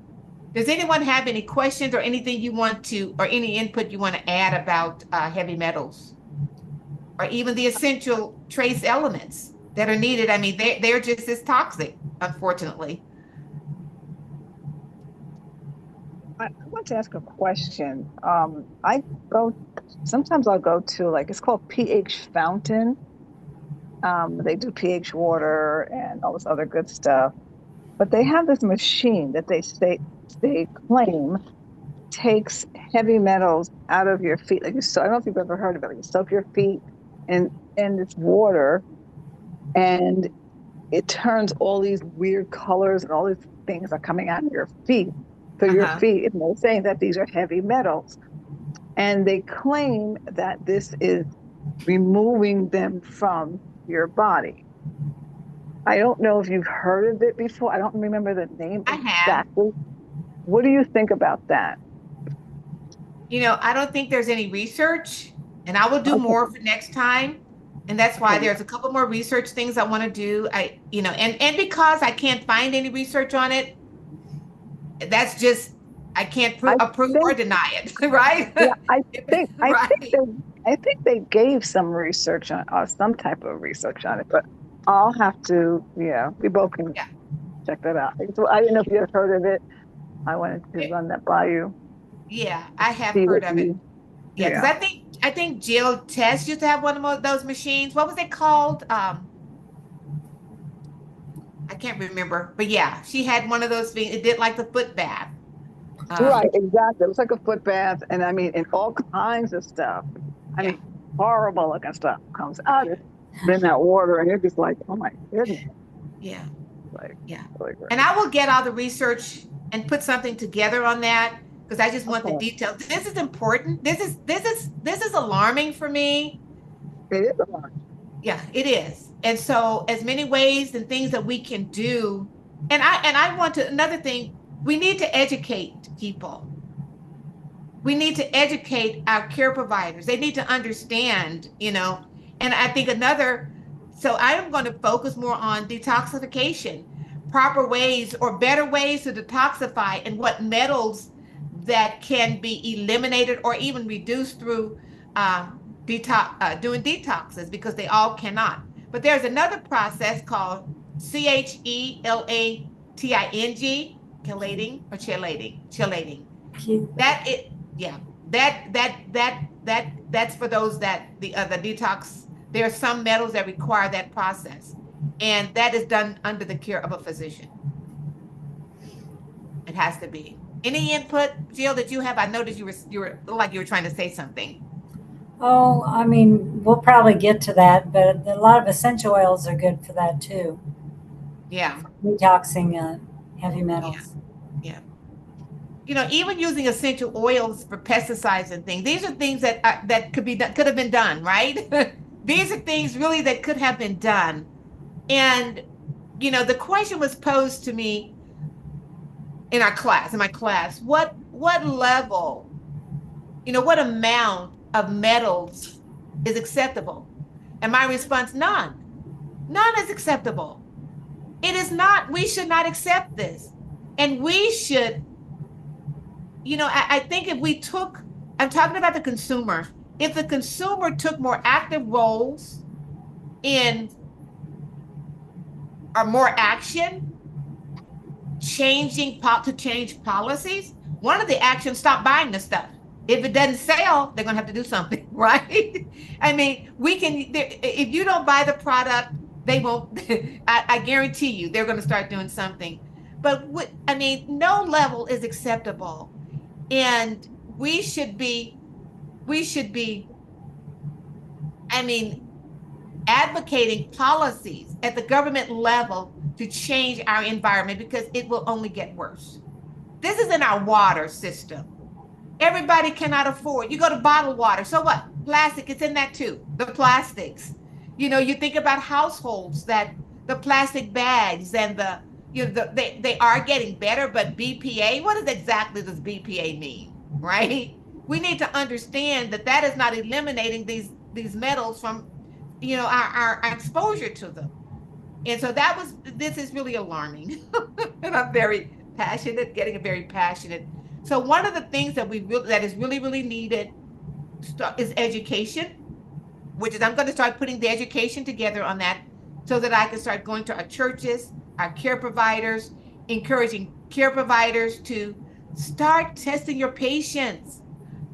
Does anyone have any questions or anything you want to, or any input you want to add about heavy metals? Or even the essential trace elements that are needed? I mean, they're just as toxic, unfortunately. I want to ask a question. Sometimes I'll go to, like, it's called pH Fountain. They do pH water and all this other good stuff, but they have this machine that they claim takes heavy metals out of your feet. Like, I don't know if you've ever heard of it. Like, you soak your feet in this water, and it turns all these weird colors and all these things are coming out of your feet. So your feet, and they're saying that these are heavy metals. And they claim that this is removing them from your body. I don't know if you've heard of it before. I don't remember the name exactly. What do you think about that? I don't think there's any research, and I will do more for next time. And that's why there's a couple more research things I want to do. And because I can't find any research on it, that's just, I can't approve or deny it, right? Yeah, I think they gave some research on, or some type of research on it, but I'll have to, we both can check that out. So I didn't know if you had heard of it. I wanted to run that by you. Yeah, I have heard of it. Yeah, because I think Jill Tess used to have one of those machines. What was it called? I can't remember, but yeah, she had one of those things. It did like the foot bath. Right, exactly. It was like a foot bath, and I mean, and all kinds of stuff. I mean, horrible looking stuff comes out of that water, and you're just like, oh my goodness. Yeah. Really, and I will get all the research and put something together on that, because I just want the details. This is important. This is alarming for me. It is alarming. Yeah, it is. And so, as many ways and things that we can do, and I want to, another thing, we need to educate people. We need to educate our care providers. They need to understand, and I think so I am going to focus more on detoxification, proper ways or better ways to detoxify, and what metals that can be eliminated or even reduced through doing detoxes, because they all cannot. But there's another process called chelating, chelating or chelating. That's for those that the detox. There are some metals that require that process, and that is done under the care of a physician. It has to be. Any input, Jill, that you have? I noticed you were like you were trying to say something. Oh, I mean, we'll probably get to that, but a lot of essential oils are good for that too. Yeah. Detoxing heavy metals. Yeah. Even using essential oils for pesticides and things. These are things that could have been done, right? These are things really that could have been done. And the question was posed to me in my class, what level, what amount of metals is acceptable? And my response, none. None is acceptable. It is not. We should not accept this. And we should, I think if we took, I'm talking about the consumer, if the consumer took more active roles in or more action, to change policies, one of the actions, stop buying the stuff. If it doesn't sell, they're going to have to do something, right? I mean, if you don't buy the product, they won't, I guarantee you, they're going to start doing something. But no level is acceptable. And we should be, I mean, advocating policies at the government level to change our environment because it will only get worse. This is in our water system. Everybody cannot afford. You go to bottled water. So what? Plastic, it's in that too. The plastics. You think about households that the plastic bags and they are getting better, but BPA, what exactly does BPA mean? Right? We need to understand that is not eliminating these metals from our exposure to them. And so this is really alarming. And I'm very getting very passionate. So one of the things that is really, really needed is education, which is I'm going to start putting the education together on that so that I can start going to our churches, our care providers, encouraging care providers to start testing your patients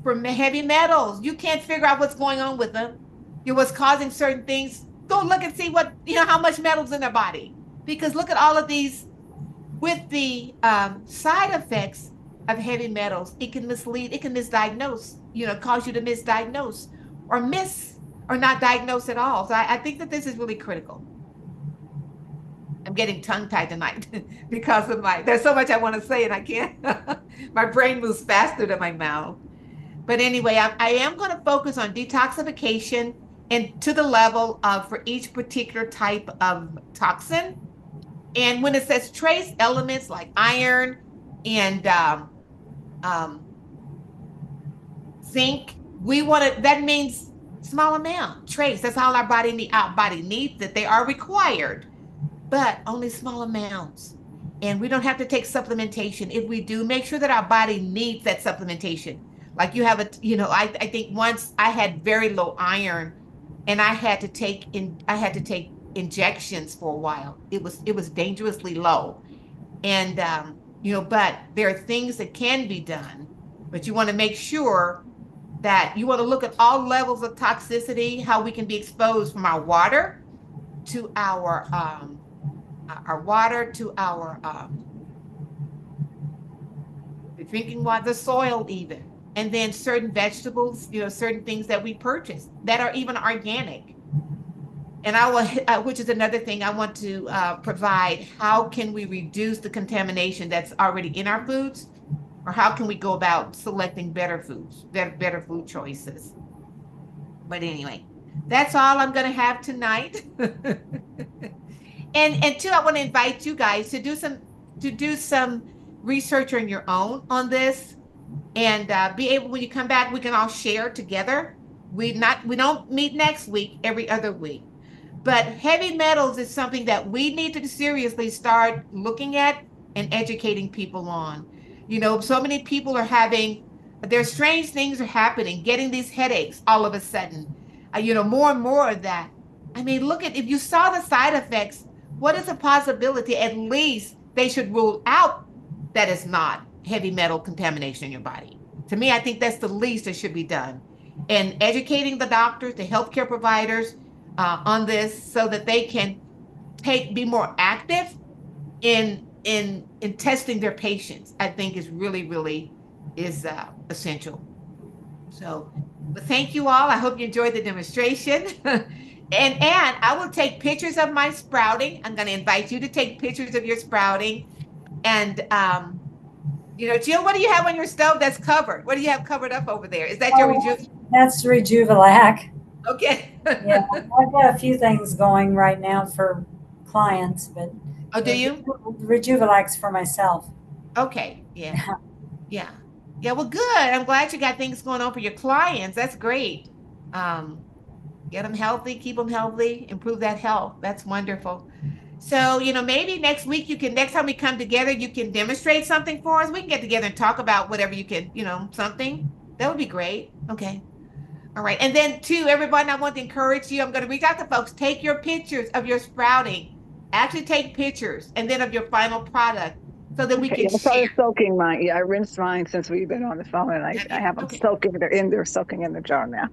for heavy metals. You can't figure out what's going on with them. What's causing certain things. Go look and see how much metal's in their body. Because look at all of these with the side effects of heavy metals. It can mislead, it can misdiagnose, cause you to misdiagnose or not diagnose at all. So I think that this is really critical. I'm getting tongue-tied tonight because of there's so much I want to say and I can't. My brain moves faster than my mouth. But anyway, I am going to focus on detoxification and to the level of for each particular type of toxin. And when it says trace elements like iron and zinc, that means small amount, trace. That's all our body needs, that they are required, but only small amounts. And we don't have to take supplementation. If we do, make sure that our body needs that supplementation. Like you have I think once I had very low iron and I had to take injections for a while. It was dangerously low. And but there are things that can be done, but you want to make sure that you want to look at all levels of toxicity, how we can be exposed from our water to our the drinking water, the soil even. And then certain vegetables, certain things that we purchase that are even organic. And which is another thing I want to provide. How can we reduce the contamination that's already in our foods? Or how can we go about selecting better foods, better food choices? But anyway, that's all I'm going to have tonight. And two, I want to invite you guys to do some research on your own on this. And be able, when you come back, we can all share together. We don't meet next week, every other week. But heavy metals is something that we need to seriously start looking at and educating people on. So many people there's strange things are happening, getting these headaches all of a sudden. More and more of that. I mean, if you saw the side effects, what is a possibility? At least they should rule out that it's not heavy metal contamination in your body. To me, I think that's the least that should be done. And educating the doctors, the healthcare providers on this so that they can be more active in testing their patients, I think is really, really is essential. So, but thank you all. I hope you enjoyed the demonstration. And I will take pictures of my sprouting. I'm going to invite you to take pictures of your sprouting. And Jill, what do you have on your stove that's covered? What do you have covered up over there? Is that your That's Rejuvelac. Okay. Yeah, I've got a few things going right now for clients, but oh, do you? Rejuvelac's for myself. Okay. Yeah. Yeah. Yeah. Well, good. I'm glad you got things going on for your clients. That's great. Get them healthy, keep them healthy, improve that health. That's wonderful. So, maybe next time we come together, you can demonstrate something for us. We can get together and talk about whatever you can, something. That would be great. Okay. All right. And then, too, everyone, I want to encourage you. I'm going to reach out to folks. Take your pictures of your sprouting. Actually, take pictures and then of your final product so that we Okay, can I started share. soaking mine. Yeah, I rinsed mine since we've been on the phone, and I have them Okay. soaking. They're soaking in the jar now.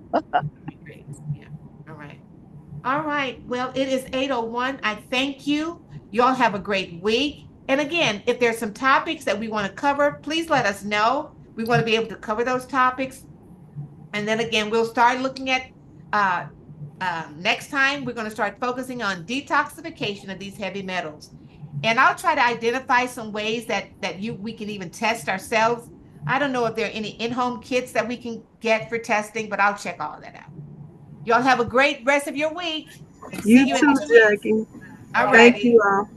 Great. Yeah. All right. All right. Well, it is 8:01. I thank you. You all have a great week. And again, if there's some topics that we want to cover, please let us know. We want to be able to cover those topics. And then again, we'll start looking at uh, next time. We're going to start focusing on detoxification of these heavy metals. And I'll try to identify some ways that we can even test ourselves. I don't know if there are any in-home kits that we can get for testing, but I'll check all of that out. Y'all have a great rest of your week. And see You you in too, 2 weeks. Jackie. All Thank righty. you all.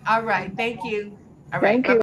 All right. Thank you. All right. Thank you. Bye.